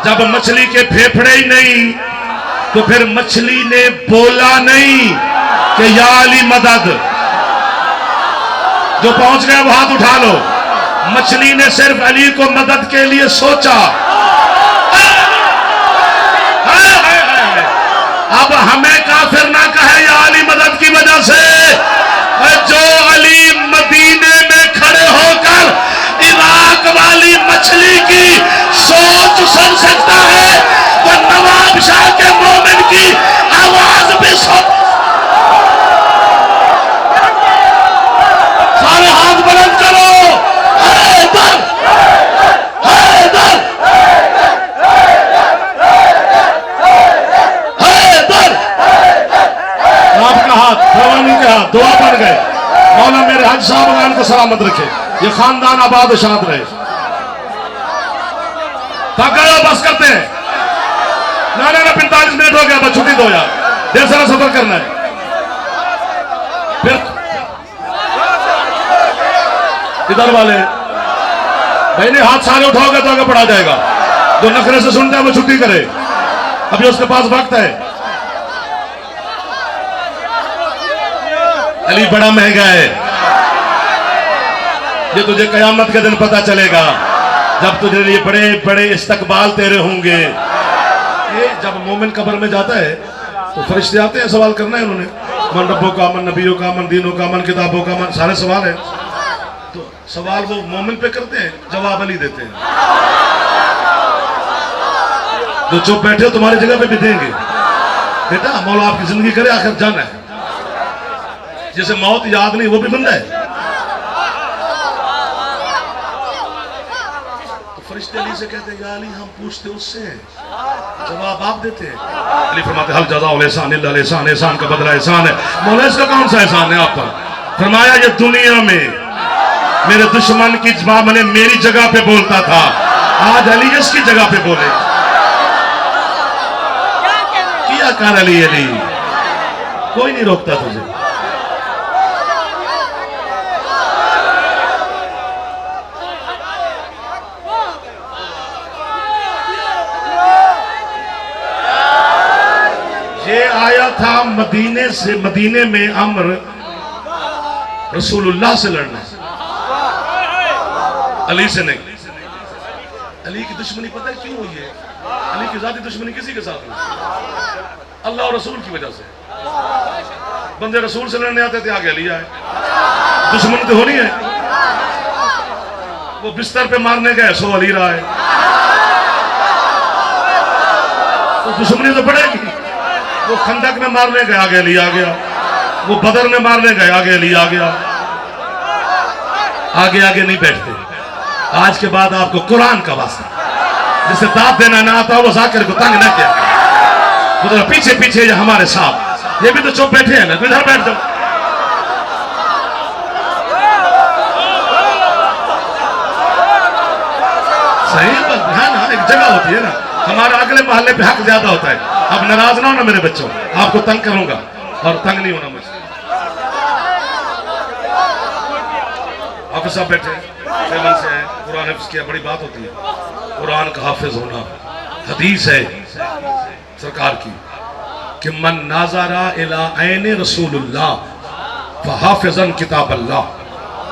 जब मछली के फेफड़े ही नहीं तो फिर मछली ने बोला नहीं कि या अली मदद। जो पहुंच गया वो हाथ उठा लो। मछली ने सिर्फ अली को मदद के लिए सोचा। अब हमें काफिर ना कहे या अली मदद की वजह से। जो अली मदीने में खड़े होकर इराक वाली मछली की सोच सुन सकता है तो नवाब शाह के मोमिन की आवाज भी सुन। सारे हाथ बुलंद करो। हैदर, हैदर, हैदर। आपका हाथ, भगवानी के हाथ दुआ बन गए। मौला मेरे हज साहब को सलामत रखे, ये खानदान आबाद शाद रहे। थकाया बस करते हैं। ना 45 मिनट हो गया, बस छुट्टी दो यार, देर सारा सफर करना है। फिर इधर वाले भाई ने हाथ सारे उठाओगे तो आगे बढ़ा जाएगा। जो नखरे से सुनता है वो छुट्टी करे, अभी उसके पास वक्त है। अली बड़ा महंगा है, ये तुझे कयामत के दिन पता चलेगा, जब तुझे लिए बड़े बड़े इस्तकबाल तेरे होंगे। ये जब मोमिन कब्र में जाता है तो फरिश्ते आते हैं, सवाल करना है उन्होंने, मन रब्बों का, मन नबियों का, मन दीनों का, मन किताबों का, मन सारे सवाल है। तो सवाल वो मोमिन पे करते हैं, जवाब अली देते हैं। जो चुप बैठे हो तुम्हारी जगह पे भी देंगे। बेटा मौला आपकी जिंदगी करे, आखिर जाना है। जिसे मौत याद नहीं वो भी बंदा है। तो फरिश्ते अली से कहते हैं या अली हम पूछते उससे, जवाब आप देते हैं। अली फरमाते हल जज़ाउल एहसान इल्ला अल एहसान, एहसान का बदला एहसान है। मौला इसका कौन सा एहसान है आप पर? फरमाया ये दुनिया में मेरे दुश्मन की जवाब मैंने मेरी जगह पे बोलता था, आज अली इसकी जगह पे बोले। आया कर अली अली, कोई नहीं रोकता तुझे। ये आया था मदीने से, मदीने में अम्र रसूलुल्लाह से लड़ना, अली से नहीं। अली की दुश्मनी पता है क्यों हुई है? अली की जाती दुश्मनी किसी के साथ नहीं, अल्लाह और रसूल की वजह से। बंदे रसूल से लड़ने आते थे, आगे अली आए। दुश्मनी तो होनी है। वो बिस्तर पे मारने गए, सो अली रहा है, तो दुश्मनी तो बढ़ेगी। वो खंदक में मारने गए, आगे अली आ गया। वो बदर में मारने गए, आगे अली आ गया। आगे आगे नहीं बैठते। आज के बाद आपको कुरान का वास्ता, जिसे दाद देना ना आता वो जाकिर को तंग न किया, वो तो पीछे पीछे ये हमारे साथ, ये भी तो चुप बैठे हैं ना, तो इधर बैठ जाओ। सही बात है ना, एक जगह होती है ना। हमारा अगले मोहल्ले पे हक ज्यादा होता है। अब नाराज ना हो ना मेरे बच्चों, आपको तंग करूंगा और तंग नहीं होना मुझसे। आप सब बैठे फेमन से हैं, कुरान हिफ्ज़ किया, बड़ी बात होती है कुरान का हाफिज होना। हदीस है सरकार की कि मन नाज़रा इला ऐन रसूलुल्लाह फहाफिज़न किताब अल्लाह,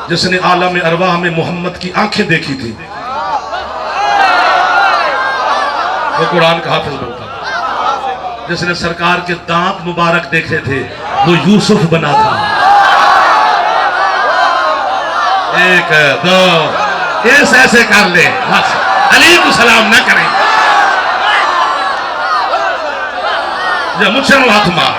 जिसने आलम अरवाह में मोहम्मद की आंखें देखी थी वो कुरान का हाफिज बनता था। जिसने सरकार के दांत मुबारक देखे थे वो यूसुफ बना था। एक दो ऐसे कर ले, बस अली को सलाम ना करें, जब मुझसे हाथ मार।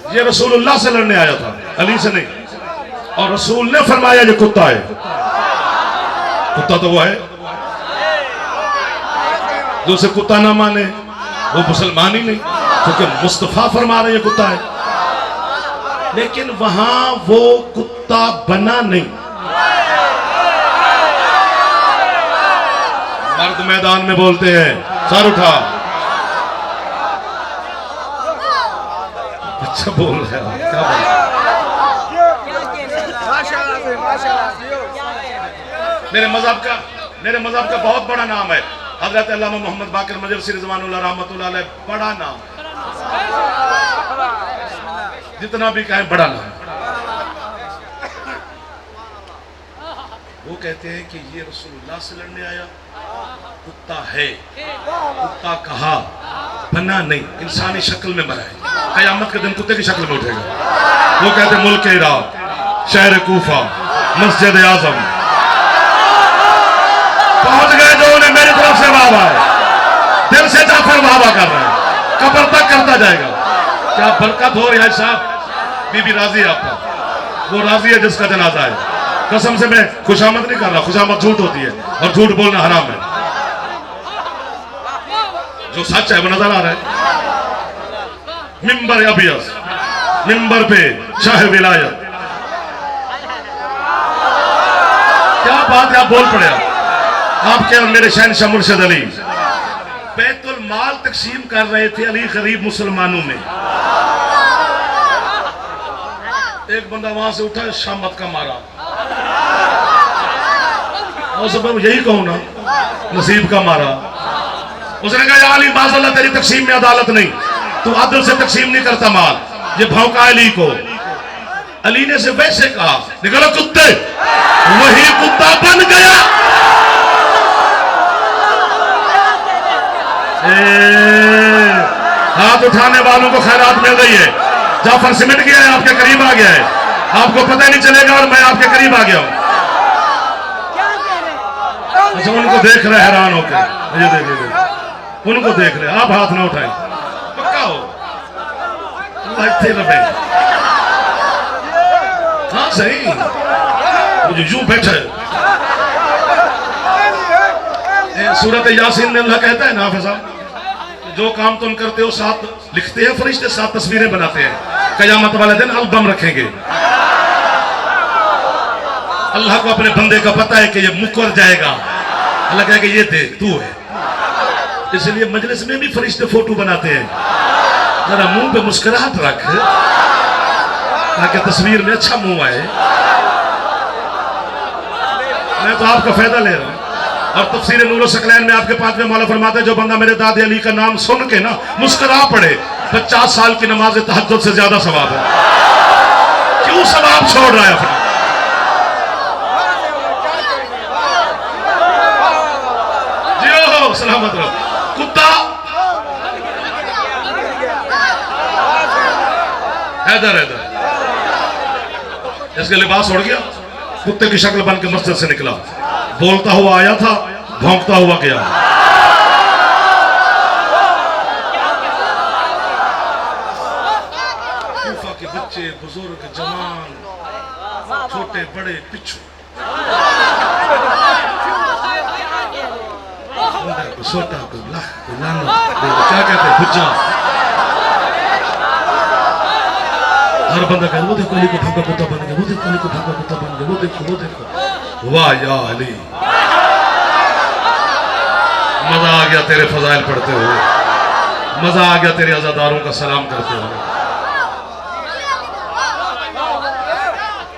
ये रसूलुल्लाह से लड़ने आया था, अली से नहीं। और रसूल ने फरमाया ये कुत्ता है। कुत्ता तो वो है, जो उसे कुत्ता ना माने वो मुसलमान ही नहीं, क्योंकि मुस्तफा फरमा रहे ये कुत्ता है। लेकिन वहां वो कुत्ता बना नहीं। मर्द मैदान में बोलते हैं सर उठा। अच्छा बोल रहे हो, क्या बोल रहे? मेरे मज़हब का बहुत बड़ा नाम है हज़रत अल्लामा मोहम्मद बाक़िर मजलिसी रिज़वानुल्लाह रहमतुल्लाह अलैह। बड़ा नाम, जितना भी कहें बड़ा नाम। वो कहते हैं कि ये रसूलुल्लाह से लड़ने आया, कुत्ता है। कुत्ता कहा, बना नहीं, इंसानी शक्ल में मरा है। क़यामत के दिन कुत्ते की शक्ल में उठेगा। वो कहते मुल्क इराक, शहर कूफा, मस्जिद आज़म पहुंच गए। जो उन्हें मेरी तरफ से वाह है, दिल से जाफर वाह कर रहे हैं, कब्र तक करता जाएगा। क्या बरकत हो रही है साहब। बीबी राजी है आपका, वो राजी है जिसका जनाजा है। कसम से मैं खुशामद नहीं कर रहा, खुशामद झूठ होती है और झूठ बोलना हराम है। जो सच है वो नजर आ रहा है। मिंबर अबियस, मिंबर पे शाह विलायत। क्या बात है, आप बोल पड़े। आपके और मेरे शहनशाह मुर्शिद अली बैतुल माल तकसीम कर रहे थे अली गरीब मुसलमानों में। एक बंदा वहां से उठा, शामत का मारा। और यही कहूं ना, नसीब का मारा। उसने कहा अली माज़अल्लाह तेरी तकसीम में अदालत नहीं, तू अदल से तकसीम नहीं करता माल। ये भौंका अली को। अली ने से वैसे कहा, निकलो कुत्ते। वही कुत्ता बन गया। हाथ उठाने वालों को खैरात मिल रही है। जाफर सिमट गया है, आपके करीब आ गया है, आपको पता नहीं चलेगा और मैं आपके करीब आ गया हूं। अच्छा, उनको देख रहे हैरान होकर, ये देख उनको देख रहे, आप हाथ ना उठाएं, पक्का हो रहे। हाँ सही, मुझे यूं बैठे। सूरत यासीन में अल्लाह कहता है ना हाफिज़ साहब, जो काम तुम करते हो साथ लिखते हैं फरिश्ते, साथ तस्वीरें बनाते हैं। कयामत वाले दिन एल्बम रखेंगे। अल्लाह को अपने बंदे का पता है कि ये मुकर जाएगा, अल्लाह कहेगा ये देख तू है। इसलिए मजलिस में भी फरिश्ते फोटो बनाते हैं। जरा मुंह पे मुस्कुराहट रख ताकि तस्वीर में अच्छा मुंह आए। मैं तो आपका फायदा ले रहा हूं। और तफसीर नूर सकलैन में आपके पास में मौला फरमाते हैं, जो बंदा मेरे दादे अली का नाम सुन के ना मुस्कुरा पड़े, 50 साल की नमाज तहज्जुद से ज्यादा सवाब है। क्यों सवाब छोड़ रहा है अपना? जियो सलामत रहो। कुत्ता इधर इधर, इसके लिबास उड़ गया, कुत्ते की शक्ल बन के मस्जिद से निकला, बोलता हुआ आया था, भौंकता हुआ गया। कूफा के बच्चे, बुजुर्ग, जवान, छोटे बड़े, पिछू, छोटा को लाख को लाना, क्या कहते हैं, भुज्जा। हर बंदा कहता, वो देखो अली को भौंका कुत्ता बन गया, वो देखो अली को भौंका कुत्ता बन गया, वो देखो वो देखो। वाह या अली, मजा आ गया तेरे फजाइल पढ़ते हुए, मजा आ गया तेरे अज़ादारों का सलाम करते हुए।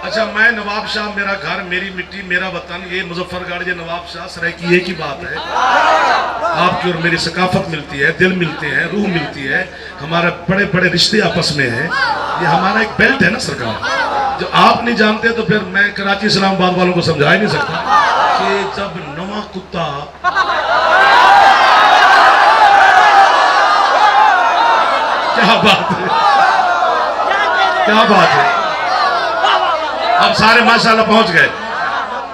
अच्छा, मैं नवाब शाह, मेरा घर, मेरी मिट्टी, मेरा वतन, ये मुजफ्फरगढ़, ये नवाब शाह सराय की एक ही बात है। आपकी और मेरी सकाफत मिलती है, दिल मिलते हैं, रूह मिलती है, हमारे बड़े बड़े रिश्ते आपस में हैं। ये हमारा एक बेल्ट है ना सरकार, जो आप नहीं जानते तो फिर मैं कराची इस्लामाबाद वालों को समझा ही नहीं सकता कि जब नवा कुत्ता क्या बात है, क्या बात है। अब सारे माशाल्लाह पहुंच गए।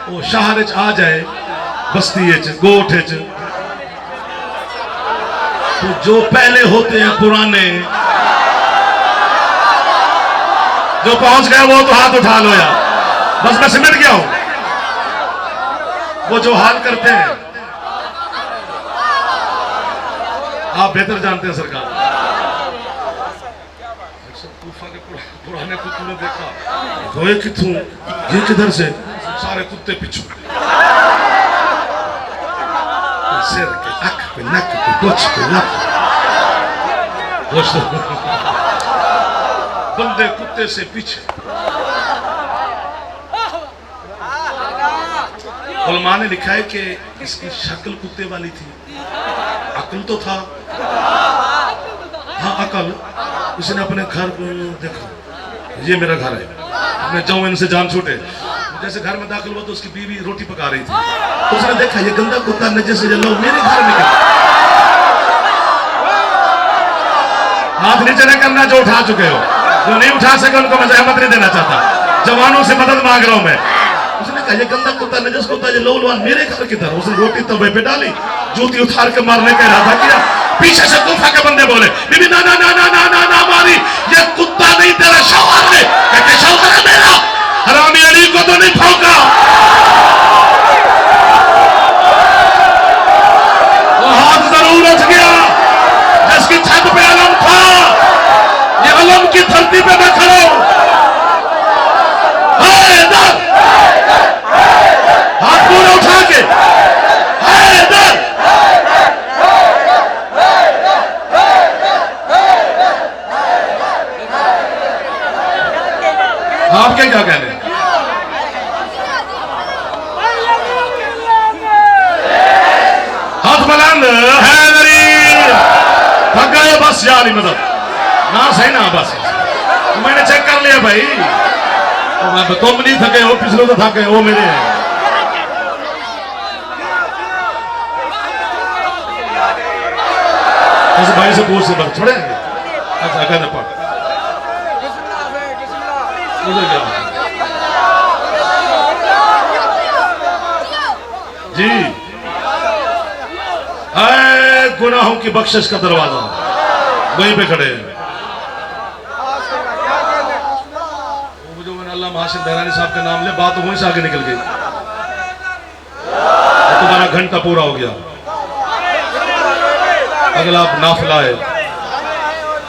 वो शहर आ जाए, बस्ती गोठ, तो जो पहले होते हैं पुराने, जो पहुंच गए वो तो हाथ उठा लो यार, बस मैं सिमट गया हूं। वो जो हाल करते हैं आप बेहतर जानते हैं सरकार। पुराने कुत्तों ने देखा, रोए किथों, ये किधर से, सारे कुत्ते पिछू, सिर के, आंख पे, नक पे, गोच पे, लक बंदे कुत्ते से पीछे। उलमा ने लिखा है कि इसकी शक्ल कुत्ते वाली थी, अकल तो था, हाँ अकल। उसने अपने घर को देखा, ये मेरा घर है, मैं जाऊं इनसे जान छूटे। जैसे घर में दाखिल हुआ तो उसकी बीवी रोटी पका रही थी, तो उसने देखा ये गंदा कुत्ता नजर से लो मेरे घर में क्या। हाथ नीचे नहीं करना जो उठा चुके हो, जो नहीं उठा सके उनको मैं जहमत नहीं देना चाहता, जवानों से मदद मांग रहा हूं मैं। उसने कहा ये गंदा कुत्ता नजस कुत्ता ये लोलवान मेरे घर की तरह। उसने रोटी तवे पे डाली, जूती उतार के मारने का इरादा किया, पीछे से गुफा के बंदे बोले बीबी ना ना ना ना ना ना ना मारी, ये कुत्ता नहीं तेरा शौहर है। कहते शौहर है मेरा, हरामी अली को तो नहीं भौंका। वो हाथ जरूर उठ गया जिसकी छत पे अलम था, ये अलम की धरती पे मैं खड़ा हूं। हाथ पूरा उठा के आपके क्या कहने? हाथ बुलंद है थक गए बस यार, मदद ना सही ना बस मैंने चेक कर लिया भाई, तुम नहीं थके हो, पिछले तो थके वो मेरे हैं। उस भाई से पूछ से बस छोड़ेंगे। अच्छा कहना पड़ जी, गुनाहों की बख्शिश का दरवाजा वहीं पे खड़े हैं। वो जो मैंने अल्लाह हाशिम बहरानी साहब का नाम ले, बात वहीं से आगे निकल गई, तुम्हारा घंटा पूरा हो गया। अगला नाफिला है,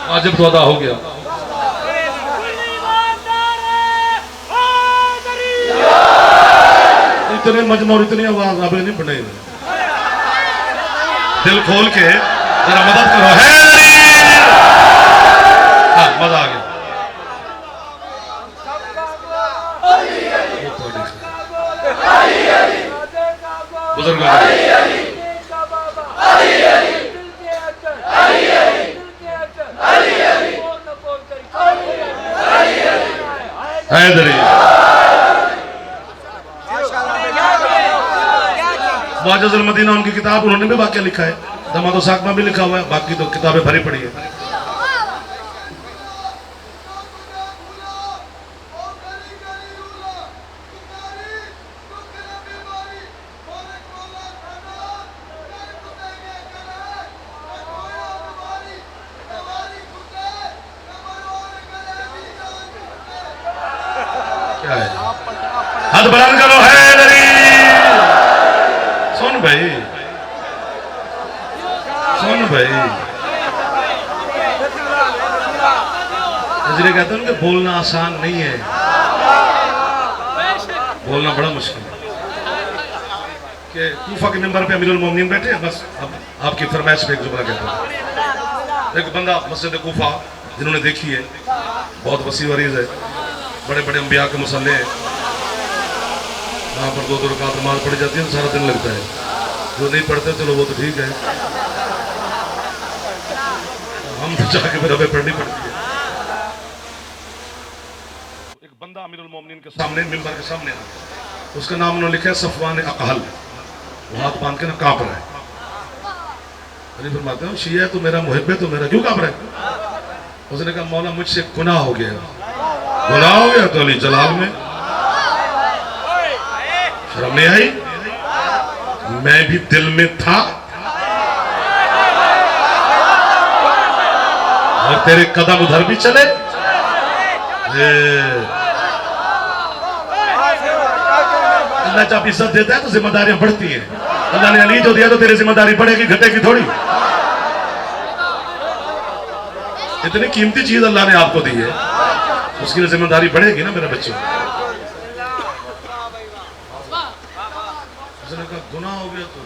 वाजिब तो अदा हो गया। इतने मजमा और इतनी आवाज आप नहीं बने, दिल खोल के जरा मदद करो। है हाँ, मजा आ गया। बुजुर्ग हैदरी वाजिजुल मदीना उनकी किताब, उन्होंने भी वाक्य लिखा है, दमादो साक में भी लिखा हुआ है, बाकी तो किताबें भरी पड़ी है। क्या है? हाथ बुलंद करो। हैदरी सुन भाई, सुन भाई, इसलिए कहते हैं कि बोलना आसान नहीं है, बोलना बड़ा मुश्किल है। कि कूफा के मिंबर पे अमीरुल मोमिनीन बैठे हैं, बस अब आपकी फरमाइश पे एक जुमला कहता हूं। एक बंदा मस्जिद कूफा जिन्होंने देखी है, बहुत वसी वरीज है, बड़े बड़े अंबिया के मुसल्ले हैं, वहाँ पर 2-2 रकात नमाज पढ़ी जाती है, सारा दिन लगता है। जो नहीं पढ़ते चलो वो तो ठीक है, हम तो जाके फिर हमें पढ़नी पड़ती है। एक बंदा अमीरुल मोमिनीन के सामने मिंबर के सामने आ गया, उसका नाम उन्होंने लिखा है सफवान अकहल, वो हाथ बांध के ना कांप रहा है। अली फरमाते हो शिया है तो मेरा मुहिब है, तो मेरा क्यों कांप रहा है? उसने कहा मौला मुझसे गुनाह हो गया। गुनाह हो गया तो अली जलाल में शर्म नहीं आई? मैं भी दिल में था और तेरे कदम उधर भी चले। अल्लाह जब इज्जत देता है तो जिम्मेदारियां बढ़ती हैं। अल्लाह ने अली जो दिया तो तेरी जिम्मेदारी बढ़ेगी, घटेगी थोड़ी। इतनी कीमती चीज अल्लाह ने आपको दी है, उसकी जिम्मेदारी बढ़ेगी ना मेरे बच्चों। उसने कहा गुनाह हो गया तो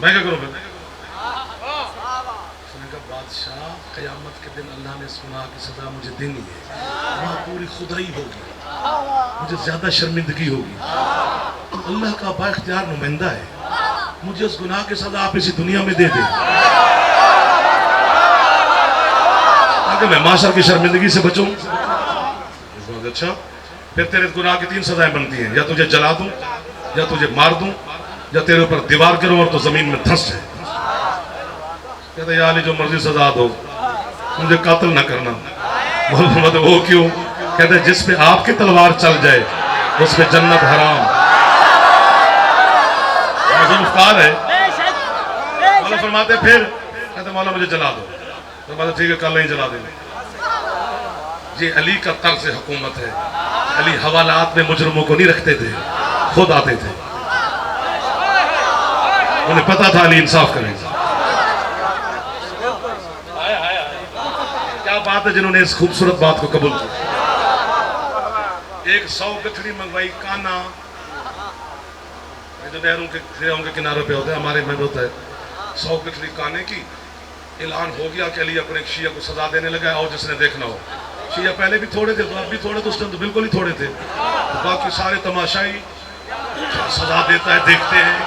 मैं क्या करूं? उसने कहा बादशाह क़यामत के दिन अल्लाह ने इस गुनाह की सजा मुझे देनी है, वहां पूरी खुदाई होगी, मुझे ज्यादा शर्मिंदगी होगी। तो अल्लाह का बाइख्तियार नुमाइंदा है, मुझे उस गुनाह की सजा आप इसी दुनिया में दे दे ताकि मैं माशर की शर्मिंदगी से बचूं। अच्छा, फिर तेरे गुनाह की 3 सजाएं बनती हैं, या तुझे जला दूं, या तुझे मार दूं, या तेरे ऊपर दीवार करूं और तो जमीन में धंस जाए। कहते या अली जो मर्जी सजा दो, मुझे कातिल ना करना। मोहम्मद वो क्यों? कहते जिस पे आपकी तलवार चल जाए उस पे जन्नत हराम। जुल्फकार है। मौला फरमाते फिर कहते मौला मुझे जला दो, तो बोला ठीक है कल नहीं जला देंगे। ये अली का तर्ज हुकूमत है। अली हवालात में मुजरमों को नहीं रखते थे, खुद आते थे, उन्हें पता था अली इंसाफ करेंगे। क्या बात है जिन्होंने इस खूबसूरत बात को कबूल किया। एक 100 गठड़ी मंगवाई, काना जो नहरों के किनारों पे होता है, हमारे में होता है, 100 गठड़ी काने की। ऐलान हो गया कि अली अपने शिया को सजा देने लगा, और जिसने देखना हो। शिया पहले भी थोड़े थे, तो अब भी थोड़े, तो उस टाइम तो बिल्कुल ही थोड़े थे। तो बाकी सारे तमाशाई सजा देता है, देखते हैं।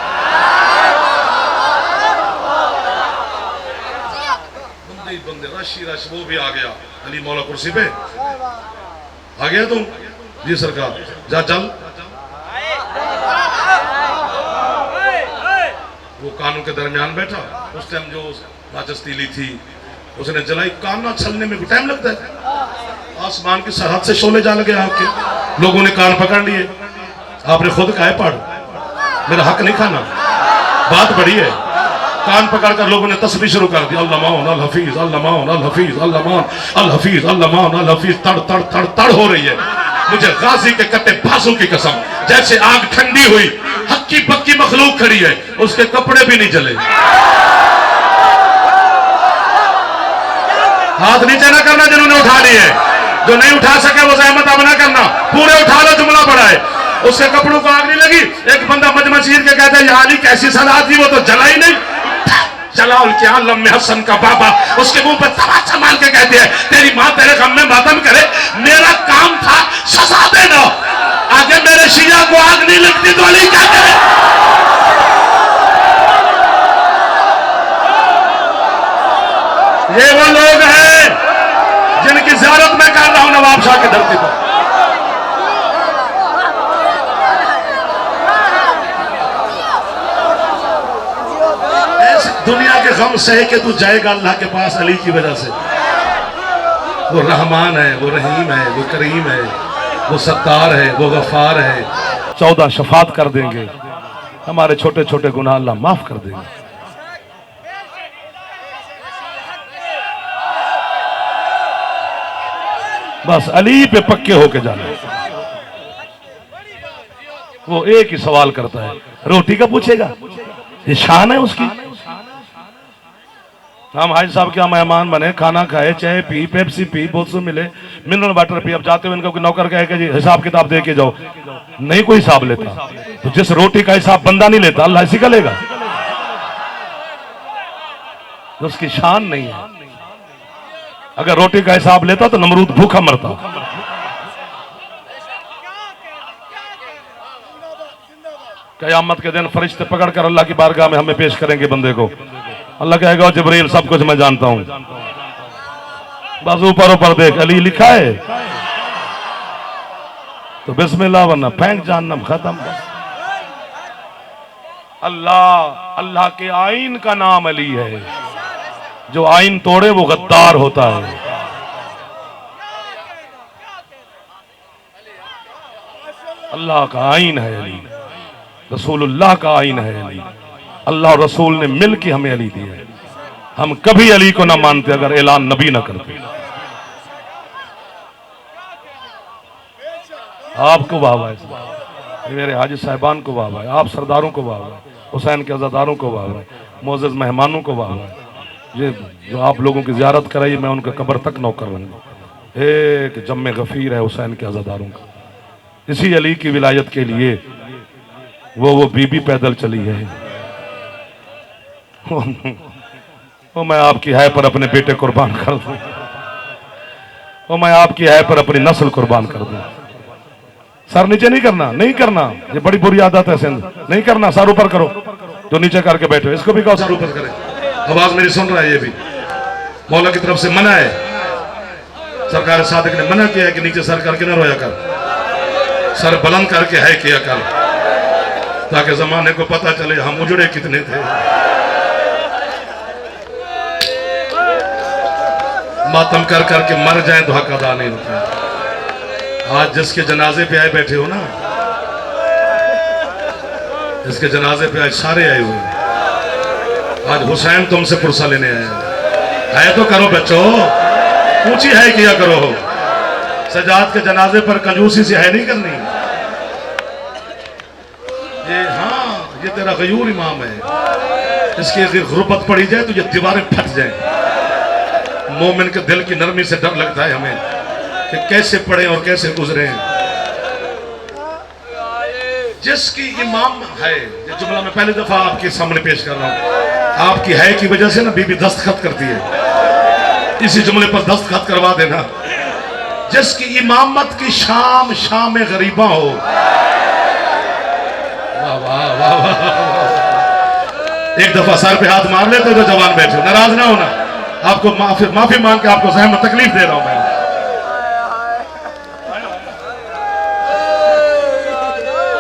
बंदे बंदे रश वो भी आ गया। अली मौला कुर्सी पे आ गया। तुम जी सरकार जा चल। वो कानों के दरमियान बैठा। उस टाइम जो माचिस तीली थी उसने जलाई। कान छलने में टाइम लगता है। आसमान की सरहद से शोले जा लगे आपके। लोगों ने कान पकड़ लिए। आपने खुद कहा है पढ़, मेरा हक नहीं खाना। बात बड़ी है। कान पकड़कर लोगों ने तस्बीह शुरू कर दी। अल्लामान अल हफीज, अल्लामान अल हफीज, अल्लामान अल हफीज, अल्लामान अल हफीज। तड़ तड़ तड़ तड़ हो रही है। मुझे गाजी के कट्टे बाजू की कसम, जैसे आग ठंडी हुई, हक्की पक्की मखलूक खड़ी है, उसके कपड़े भी नहीं जले। हाथ नीचे ना करना जिन्होंने उठा लिए, जो नहीं उठा सके वो जहमत अब ना करना, पूरे उठा लो, जुमला पड़ा है। उसके कपड़ों को आग नहीं लगी। एक बंदा मजमा चीर के कहता है अली कैसी सलाह थी, वो तो जला ही नहीं। चला उनके आलम में हसन का बाबा उसके मुंह पर तमाचा मार के कहते हैं तेरी मां तेरे गम में मातम करे, मेरा काम था सजा देना, आगे मेरे शिया को आग नहीं लगती तो अली क्या करे। ये वो लोग हैं जिनकी ज़ियारत मैं कर रहा हूं नवाब शाह की धरती पर। दुनिया के गम सह के तू जाएगा अल्लाह के पास अली की वजह से। वो रहमान है, वो रहीम है, वो करीम है, वो सत्तार है, वो गफार है। 14 शफात कर देंगे, हमारे छोटे छोटे गुनाह अल्लाह माफ कर देंगे। बस अली पे पक्के होके जाना। वो एक ही सवाल करता है, रोटी का पूछेगा, ये शान है उसकी। हम हाजी साहब क्या मेहमान बने, खाना खाए, चाय पी, पेप्सी पी, बोतल मिले, मिनरल वाटर पी। अब जाते हुए इनका नौकर कहे कि जी हिसाब किताब दे के जाओ, नहीं कोई हिसाब लेता। तो जिस रोटी का हिसाब बंदा नहीं लेता अल्लाह इसी का लेगा। तो उसकी शान नहीं है। अगर रोटी का हिसाब लेता तो नमरूद भूखा मरता। क़यामत के दिन फरिश्ते पकड़कर अल्लाह की बारगाह में हमें पेश करेंगे बंदे को। अल्लाह कहेगा जिब्रील सब कुछ मैं जानता हूं, बस ऊपर ऊपर देख अली लिखा है तो बिस्मिल्लाह, वरना फेंक जहन्नम, खत्म। अल्लाह अल्लाह के आइन का नाम अली है। जो आइन तोड़े वो गद्दार होता है। अल्लाह का आइन है अली, रसूलुल्लाह का आइन है अली। अल्लाह और रसूल ने मिल के हमें अली दिया है। हम कभी अली को ना मानते अगर ऐलान नबी ना करते। आपको वाह है, मेरे हाजी साहिबान को वाह है, आप सरदारों को वाह है, हुसैन के अज़ादारों को वाह है, मोअज़्ज़ज़ मेहमानों को वाह है। ये जो आप लोगों की ज़ियारत कराई, मैं उनके कब्र तक नौकर रहूंगा। एक जम्मे गफीर है हुसैन के अज़ादारों का। इसी अली की विलायत के लिए वो बीबी पैदल चली है। वो मैं आपकी है पर अपने बेटे कुर्बान कर दूं, वो मैं आपकी है पर अपनी नस्ल कुर्बान कर दूं। सर नीचे नहीं करना, नहीं करना, ये बड़ी बुरी आदत है सिंध, नहीं करना। सर ऊपर करो, जो नीचे करके बैठो इसको भी कहो सर ऊपर करे। आवाज मेरी सुन रहा है, ये भी मौला की तरफ से मना है। सरकार सादिक ने मना किया है कि नीचे सर करके न रोया कर, सर बुलंद करके है किया कर, ताकि जमाने को पता चले हम उजड़े कितने थे। मातम कर करके मर जाए तो हक अदा नहीं होता। आज जिसके जनाजे पे आए बैठे हो ना, जिसके जनाजे पे आज सारे आए हुए, आज हुसैन तुमसे पुरसा लेने आए है तो करो बच्चों, ऊंची है किया करो। सजाद के जनाजे पर कंजूसी से है नहीं करनी। ये हाँ, ये तेरा गयूर इमाम है, इसकी गुर्बत पड़ी जाए तो ये दीवारें फट जाए। मोमिन के दिल की नरमी से डर लगता है हमें कि कैसे पढ़े और कैसे गुजरे। जिसकी इमाम है, ये जुमला मैं पहली दफा आपके सामने पेश कर रहा हूं। आपकी है की वजह से ना बीबी दस्तखत करती है, इसी जुमले पर दस्तखत करवा देना। जिसकी इमामत की शाम शाम गरीबा हो, वाह वाह वाह वाह। एक दफा सर पे हाथ मार लेते तो जवान बैठे, नाराज ना होना। आपको माफी मांग के आपको सहमत तकलीफ दे रहा हूं मैं।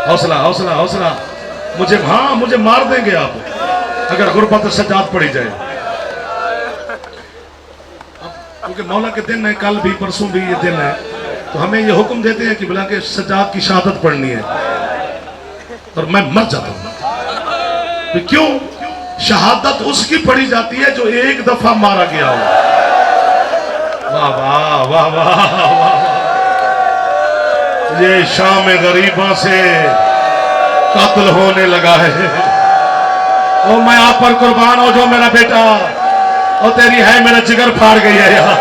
हौसला हौसला हौसला। मुझे मार देंगे आप अगर गुरबत सजाद पड़ी जाए। क्योंकि मौला के दिन है, कल भी परसों भी ये दिन है, तो हमें ये हुक्म देते हैं कि बुला के सजाद की शहादत पढ़नी है, और मैं मर जाता हूं। तो क्यों? शहादत उसकी पढ़ी जाती है जो एक दफा मारा गया हो। वाह वाह वाह वाह वाह। ये शाम गरीबा से कत्ल होने लगा है। ओ मैं आप पर कुर्बान हो जो मेरा बेटा, और तेरी है मेरा जिगर फाड़ गई है यार।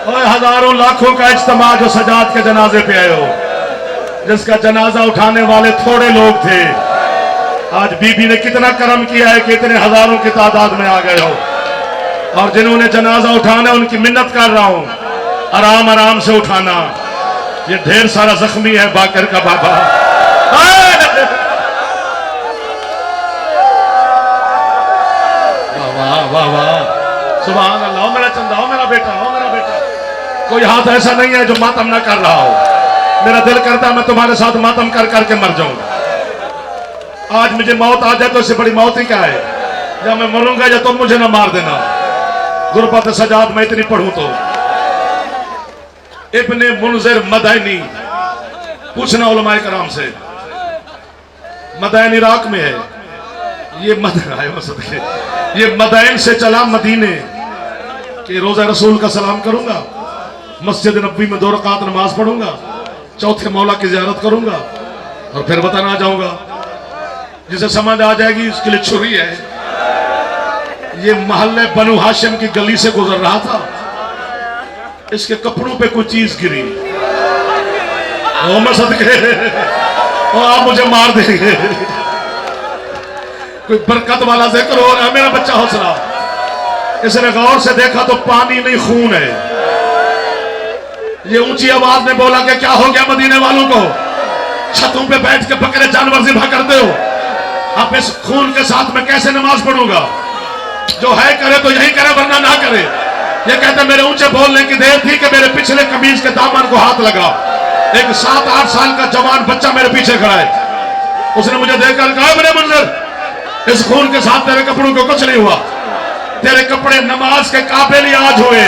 और हजारों लाखों का इज्तिमा जो सजाद के जनाजे पे आए हो, जिसका जनाजा उठाने वाले थोड़े लोग थे, आज बीबी ने कितना करम किया है कि इतने हजारों की तादाद में आ गए हो। और जिन्होंने जनाजा उठाना उनकी मिन्नत कर रहा हूं, आराम आराम से उठाना। ये ढेर सारा जख्मी है बाकर का बाबा। वाह वाह वाह, सुभान अल्लाह। हो मेरा चंदा, हो मेरा बेटा, हो मेरा बेटा। कोई हाथ ऐसा नहीं है जो मातम ना कर रहा हो। मेरा दिल करता है मैं तुम्हारे साथ मातम कर करके मर जाऊं। आज मुझे मौत आ जाए तो इससे बड़ी मौत ही क्या है, जब मैं मरूंगा या तुम मुझे ना मार देना। गुरबत सजाद मैं इतनी पढ़ूं तो इब्ने मुनज़िर मदानी, पूछना उलमाए कराम से, मदाइन इराक में है। ये मदाइन से चला मदीने कि रोजा रसूल का सलाम करूंगा, मस्जिद नबी में 2 रकात नमाज पढ़ूंगा, चौथे मौला की ज़ियारत करूंगा और फिर वतन आ जाऊंगा। जिसे समझ आ जाएगी उसके लिए छुरी है। ये महल्ले बनु हाशिम की गली से गुजर रहा था, इसके कपड़ों पे कोई चीज गिरी, मैं सदके और आप मुझे मार देंगे। कोई बरकत वाला जिक्र हो रहा है। मेरा बच्चा हौसला, इसने गौर से देखा तो पानी नहीं खून है। ये ऊंची आवाज में बोला कि क्या हो गया मदीने वालों को, छतों पे बैठ के बकरे जानवर ज़िबा करते हो, अब इस खून के साथ मैं कैसे नमाज पढ़ूंगा। जो है करे तो यही करे वरना ना करे। ये कहते मेरे ऊंचे बोलने की देर थी कि मेरे पिछले कमीज के दामन को हाथ लगा। एक 7-8 साल का जवान बच्चा मेरे पीछे खड़ा है। उसने मुझे देखकर कहा मेरे मुंज़िर, इस खून के साथ तेरे कपड़ों को कुछ नहीं हुआ, तेरे कपड़े नमाज के काबिल ही आज हुए।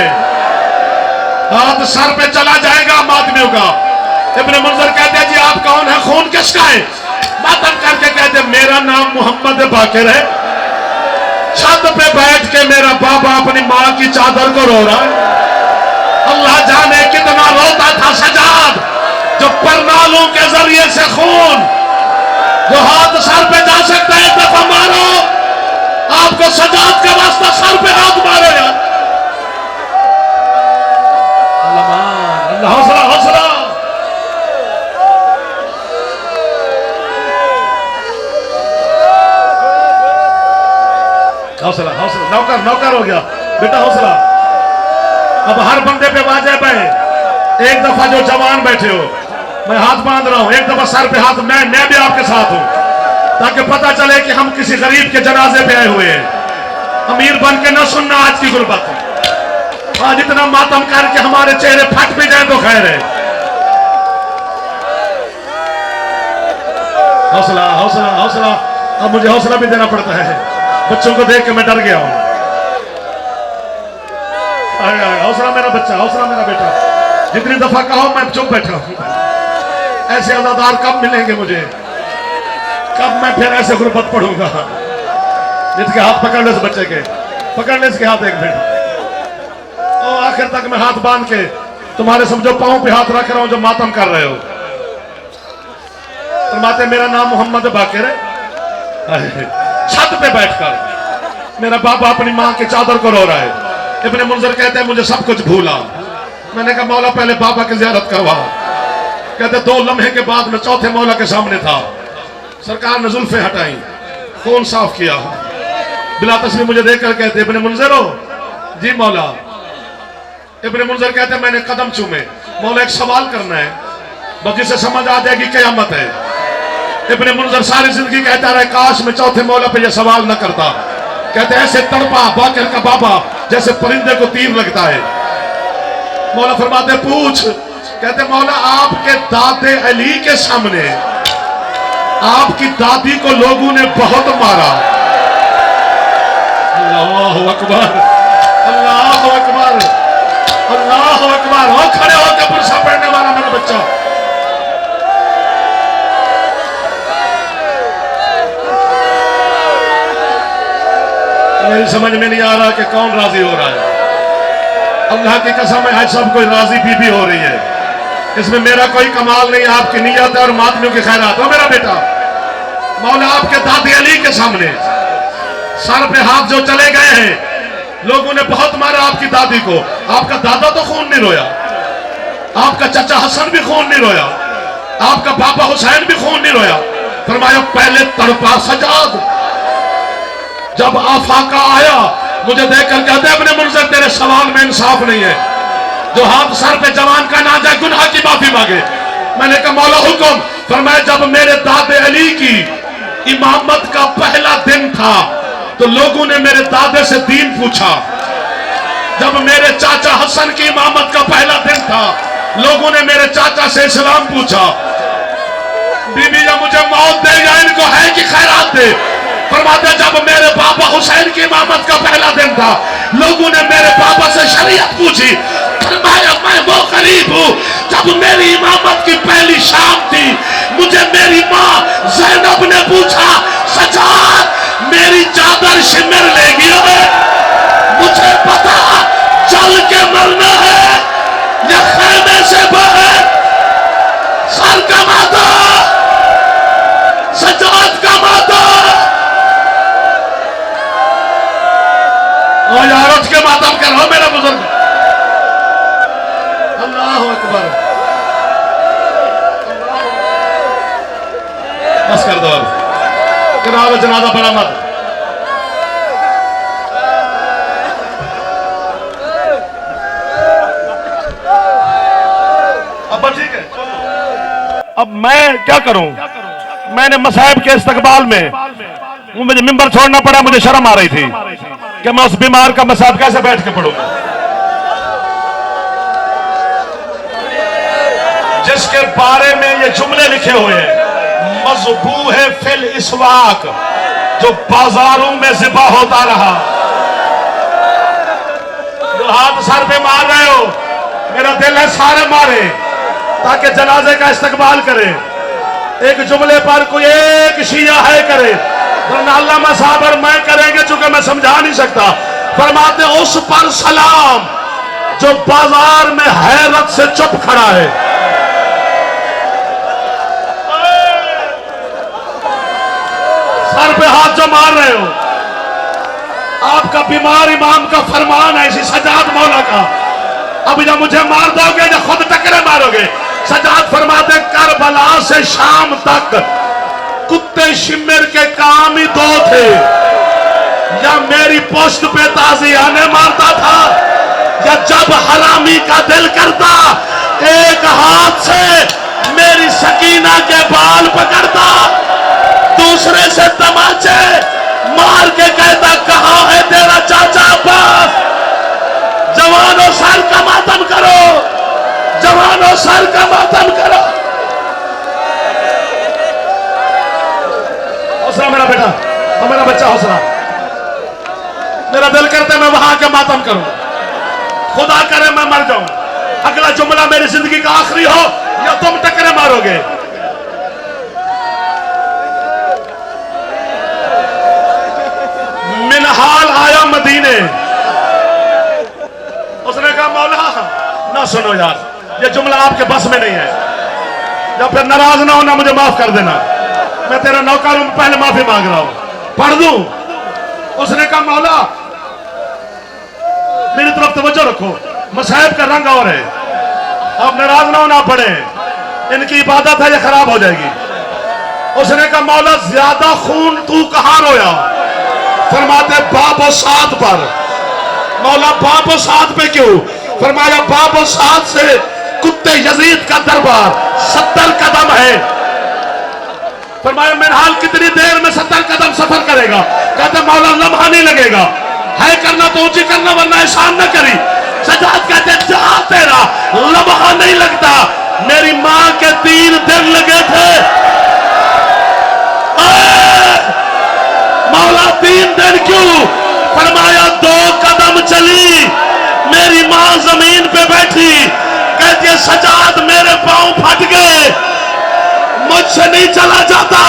हाथ सर पे चला जाएगा आदमियों का। इब्ने मुंज़िर कहते हैं जी आप कौन है, खून किसका है। मातम करके कहते मेरा नाम मोहम्मद बाकिर है। छत पे बैठ के मेरा बाबा अपनी माँ की चादर को रो रहा है। अल्लाह जाने कितना रोता था सजाद, जो परनालों के जरिए से खून, जो हाथ सर पे जा सकता है एक दफा मारो। आपको सजाद का वास्ता सर पे हाथ मारो यार। अल्लाह हौसला हौसला। हौसला हौसला, नौकर नौकर हो गया बेटा, हौसला। अब हर बंदे पे बाजे पे एक दफा जो जवान बैठे हो, मैं हाथ बांध रहा हूं, एक दफा सर पे हाथ, मैं भी आपके साथ हूं, ताकि पता चले कि हम किसी गरीब के जनाजे पे आए हुए हैं। अमीर बन के न सुनना आज की गुर्बत। आज इतना मातम करके हमारे चेहरे फट भी जाए तो खैर है। हौसला हौसला हौसला। अब मुझे हौसला भी देना पड़ता है, बच्चों को देख के मैं डर गया हूं। हौसला मेरा बच्चा, हौसला मेरा बेटा। जितनी दफा कहो मैं चुप बैठा हूं। ऐसे अज़ादार कब मिलेंगे मुझे, कब मैं फिर ऐसे गुरबत पढ़ूंगा। जिसके हाथ पकड़ ले, बच्चे के पकड़ ले इसके हाथ एक मिनट, और आखिर तक मैं हाथ बांध के तुम्हारे समझो पांव पे हाथ रख रहा हूं जो मातम कर रहे हो। फरमाते मेरा नाम मोहम्मद बाकिर है। छत पे बैठकर मेरा बाबा अपनी मां की चादर को रो रहा है। इब्ने मुंज़िर कहते हैं मुझे सब कुछ भूला। मैंने कहा मौला पहले बाबा की ज़ियारत करवा। कहते 2 लम्हे के बाद मैं चौथे मौला के सामने था। सरकार ने जुल्फे हटाई, खून साफ किया, बिला तस्वीर मुझे देखकर कहते इब्ने मुंज़िर हो। जी मौला। इब्ने मुंज़िर कहते मैंने कदम चूमे। मौला एक सवाल करना है, बस जिसे समझ आ जाएगी क़यामत है। इब्ने मुंज़िर सारी जिंदगी कहता रहे काश मैं चौथे मौला पे ये सवाल न करता। कहते ऐसे तड़पा बाकिर का बाबा जैसे परिंदे को तीर लगता है। मौला फरमाते पूछ। कहते मौला आपके दादे अली के सामने आपकी दादी को लोगों ने बहुत मारा। अल्लाह अकबर, अल्लाह अकबर, अल्लाह अकबर। हो खड़े होकर पुरसा पढ़ने वाला मेरा बच्चा। मेरी समझ में नहीं आ रहा कि कौन राजी हो रहा है। अल्लाह की कसम है आज सब कोई राजी बीबी हो रही है। इसमें मेरा कोई कमाल नहीं, आपकी नियत है और मातमियों की खैरात। हो मेरा बेटा, मौला आपके दादी अली के सामने सर पे हाथ जो चले गए हैं, लोगों ने बहुत मारा आपकी दादी को, आपका दादा तो खून नहीं रोया, आपका चाचा हसन भी खून नहीं रोया, आपका पापा हुसैन भी खून नहीं रोया। फरमाया पहले तड़पा सजाद, जब आफाका आया मुझे देखकर कहते अपने मुनज़िर तेरे सवाल में इंसाफ नहीं है, जो हाथ सर पे जवान का ना जाए गुनाह की माफी मांगे। मैंने कहा मौला हुक्म। फरमाया जब मेरे दादे अली की इमामत का पहला दिन था तो लोगों ने मेरे दादे से दीन पूछा। जब मेरे चाचा हसन की इमामत का पहला दिन था लोगों ने मेरे चाचा से इस्लाम पूछा। बीबी या मुझे मौत दे या इनको है कि खैरात दे। फरमाते जब मेरे पापा हुसैन की इमामत का पहला दिन था लोगों ने मेरे पापा से शरीयत पूछी। फरमाया मैं वो गरीब हूं जब मेरी इमामत की पहली शाम थी मुझे मेरी माँ ज़ैनब ने पूछा सजाद मेरी चादर शिमर लेगी है, मुझे पता चल के मरना है या खैमे से बाहर। सर का माता सजाद का माता और औरत के मातम करो मेरा बुजुर्ग। अल्लाह अकबर। बस कर दो जनाब, जनाजा बड़ा मत। अब ठीक है, अब मैं क्या करूं? मैंने मसाइब के इस्तकबाल में मुझे मिंबर छोड़ना पड़ा, मुझे शर्म आ रही थी कि मैं उस बीमार का मसाइब कैसे बैठ के पढ़ूंगा। जिसके बारे में ये जुमले लिखे हुए हैं मज़बू है फिल इसवाक, जो बाजारों में ज़िबा होता रहा। जो हाथ सर पे मार रहे हो मेरा दिल है सारे मारे ताकि जनाजे का इस्तकबाल करे। एक जुमले पर कोई एक शिया है करे वरना अल्लामा साहब और मैं करेंगे चूंकि मैं समझा नहीं सकता। फरमाते उस पर सलाम जो बाजार में हैरत से चुप खड़ा है। सर पे हाथ जो मार रहे हो आपका बीमार इमाम का फरमान है इसी सजाद मौला का। अब जब मुझे मार दोगे या खुद टकरे मारोगे। सजाद फरमाते करबला से शाम तक कुत्ते शिमर के काम ही दो थे, या मेरी पोस्ट पे ताजियाने मारता था या जब हरामी का दिल करता एक हाथ से मेरी सकीना के बाल पकड़ता दूसरे से तमाचे मार के कहता कहां है तेरा चाचा अब्बास। जवानों सर का मातम करो, जवानों सर का मातम करो। हौसला मेरा बेटा और मेरा बच्चा, हौसला। मेरा दिल करता है मैं वहां के मातम करूं, खुदा करे मैं मर जाऊं। अगला जुमला मेरी जिंदगी का आखिरी हो या तुम टकरे मारोगे। मिनहाल आया मदीने, उसने कहा मौला ना सुनो यार ये जुमला आपके बस में नहीं है, या फिर नाराज ना होना मुझे माफ कर देना, मैं तेरा नौकर हूं पहले माफी मांग रहा हूं, पढ़ दूं। उसने कहा मौला मेरी तरफ तवज्जो रखो, मसाइब का रंग और है, आप नाराज ना होना पड़े, इनकी इबादत है ये खराब हो जाएगी। उसने कहा मौला ज्यादा खून तू कहां रोया? फरमाते बाबो साथ पर। मौला बाबो साथ पे क्यों? फरमाया बाबो साथ से कुत्ते यजीद का दरबार 70 कदम है। फरमाया मिनहाल कितनी देर में 70 कदम सफर करेगा? कहते मौला लम्हा नहीं लगेगा, है करना तो ऊंची करना वरना एहसान न करी। सजाद कहते जा तेरा लम्हा नहीं लगता, मेरी मां के 3 दिन लगे थे। मौला 3 दिन क्यों? फरमाया 2 कदम चली मेरी मां जमीन पे बैठी, कहती है सजाद मेरे पांव फट गए मुझसे नहीं चला जाता।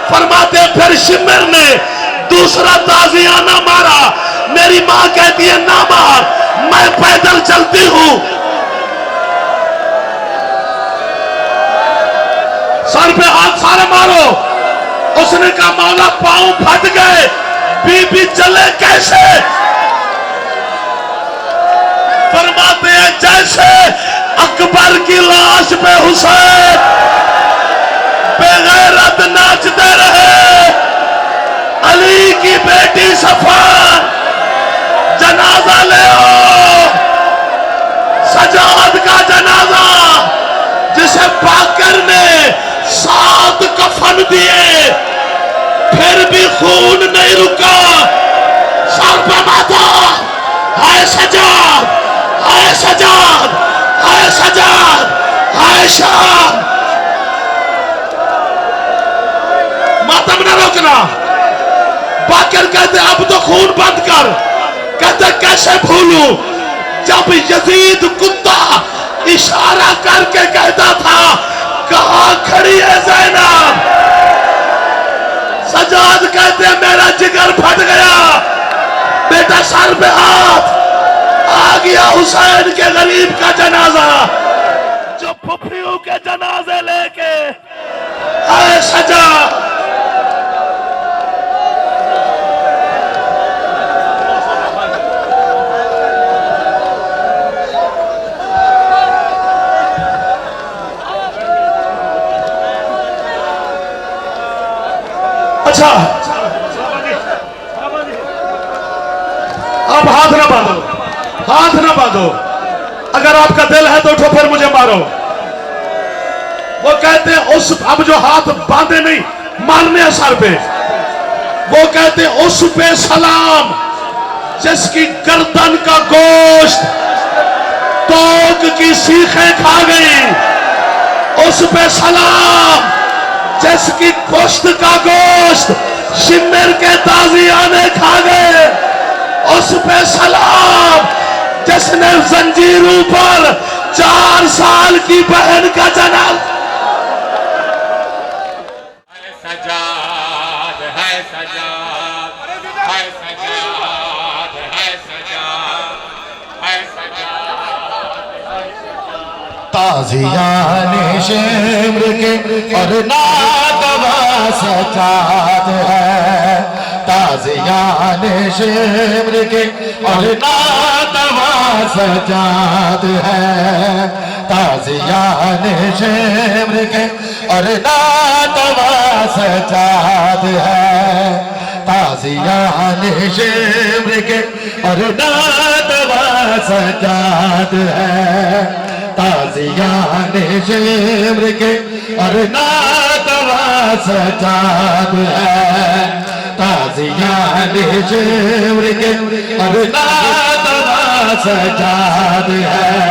फरमाते फिर शिमर ने दूसरा ताजियाना मारा, मेरी मां कहती है ना मार मैं पैदल चलती हूं। सर पे हाथ सारे मारो। उसने कहा मौला पांव फट गए, बीबी चले कैसे? से अकबर की लाश पे हुसैन बेगैरत नाचते रहे। अली की बेटी सफा जनाजा ले आओ, सजाद का जनाजा जिसे बाकर ने 7 कफन दिए फिर भी खून नहीं रुका। सर पे माथा, हाय सजाद, हाय सजाद, हाय सजाद, हाय शाम। मातम न रोकना। बाकर कहते अब तो खून बंद कर। कहते कैसे भूलूं जब यजीद कुत्ता इशारा करके कहता था कहां खड़ी है ज़ैनब। सजाद कहते मेरा जिगर फट गया, बेटा सर पे हाथ, आ गया हुसैन के गरीब का जनाजा जो फुफियों के जनाजे लेके आए। सजा अच्छा, अब हाथ ना बांधो, हाथ ना बांधो। अगर आपका दिल है तो उठो फिर मुझे मारो। वो कहते उस अब जो हाथ बांधे नहीं मारने सर पे, वो कहते उस पे सलाम जिसकी गर्दन का गोश्त तोक की सीखें खा गई। उस पे सलाम जिसकी पुश्त का गोश्त शिमर के ताजियाने खा गए। उस पे सलाम जिसने जंजीरों पर 4 साल की बहन का जनाजा। सजाद है सजाद है सजाद है सजाद है सजाद। ताजियाने शिम्र के और नादवा सजाद है। ताजियाने शिम्र के और नादवा सजाद है। ताजियाने शिम्र के और नादवा सजाद है। ताजियाने शिम्र के और नादवा सजाद है। ताजियाने शिम्र के और नादवा सजाद है। ताजियाने शिम्र के और नादवा सजाद है।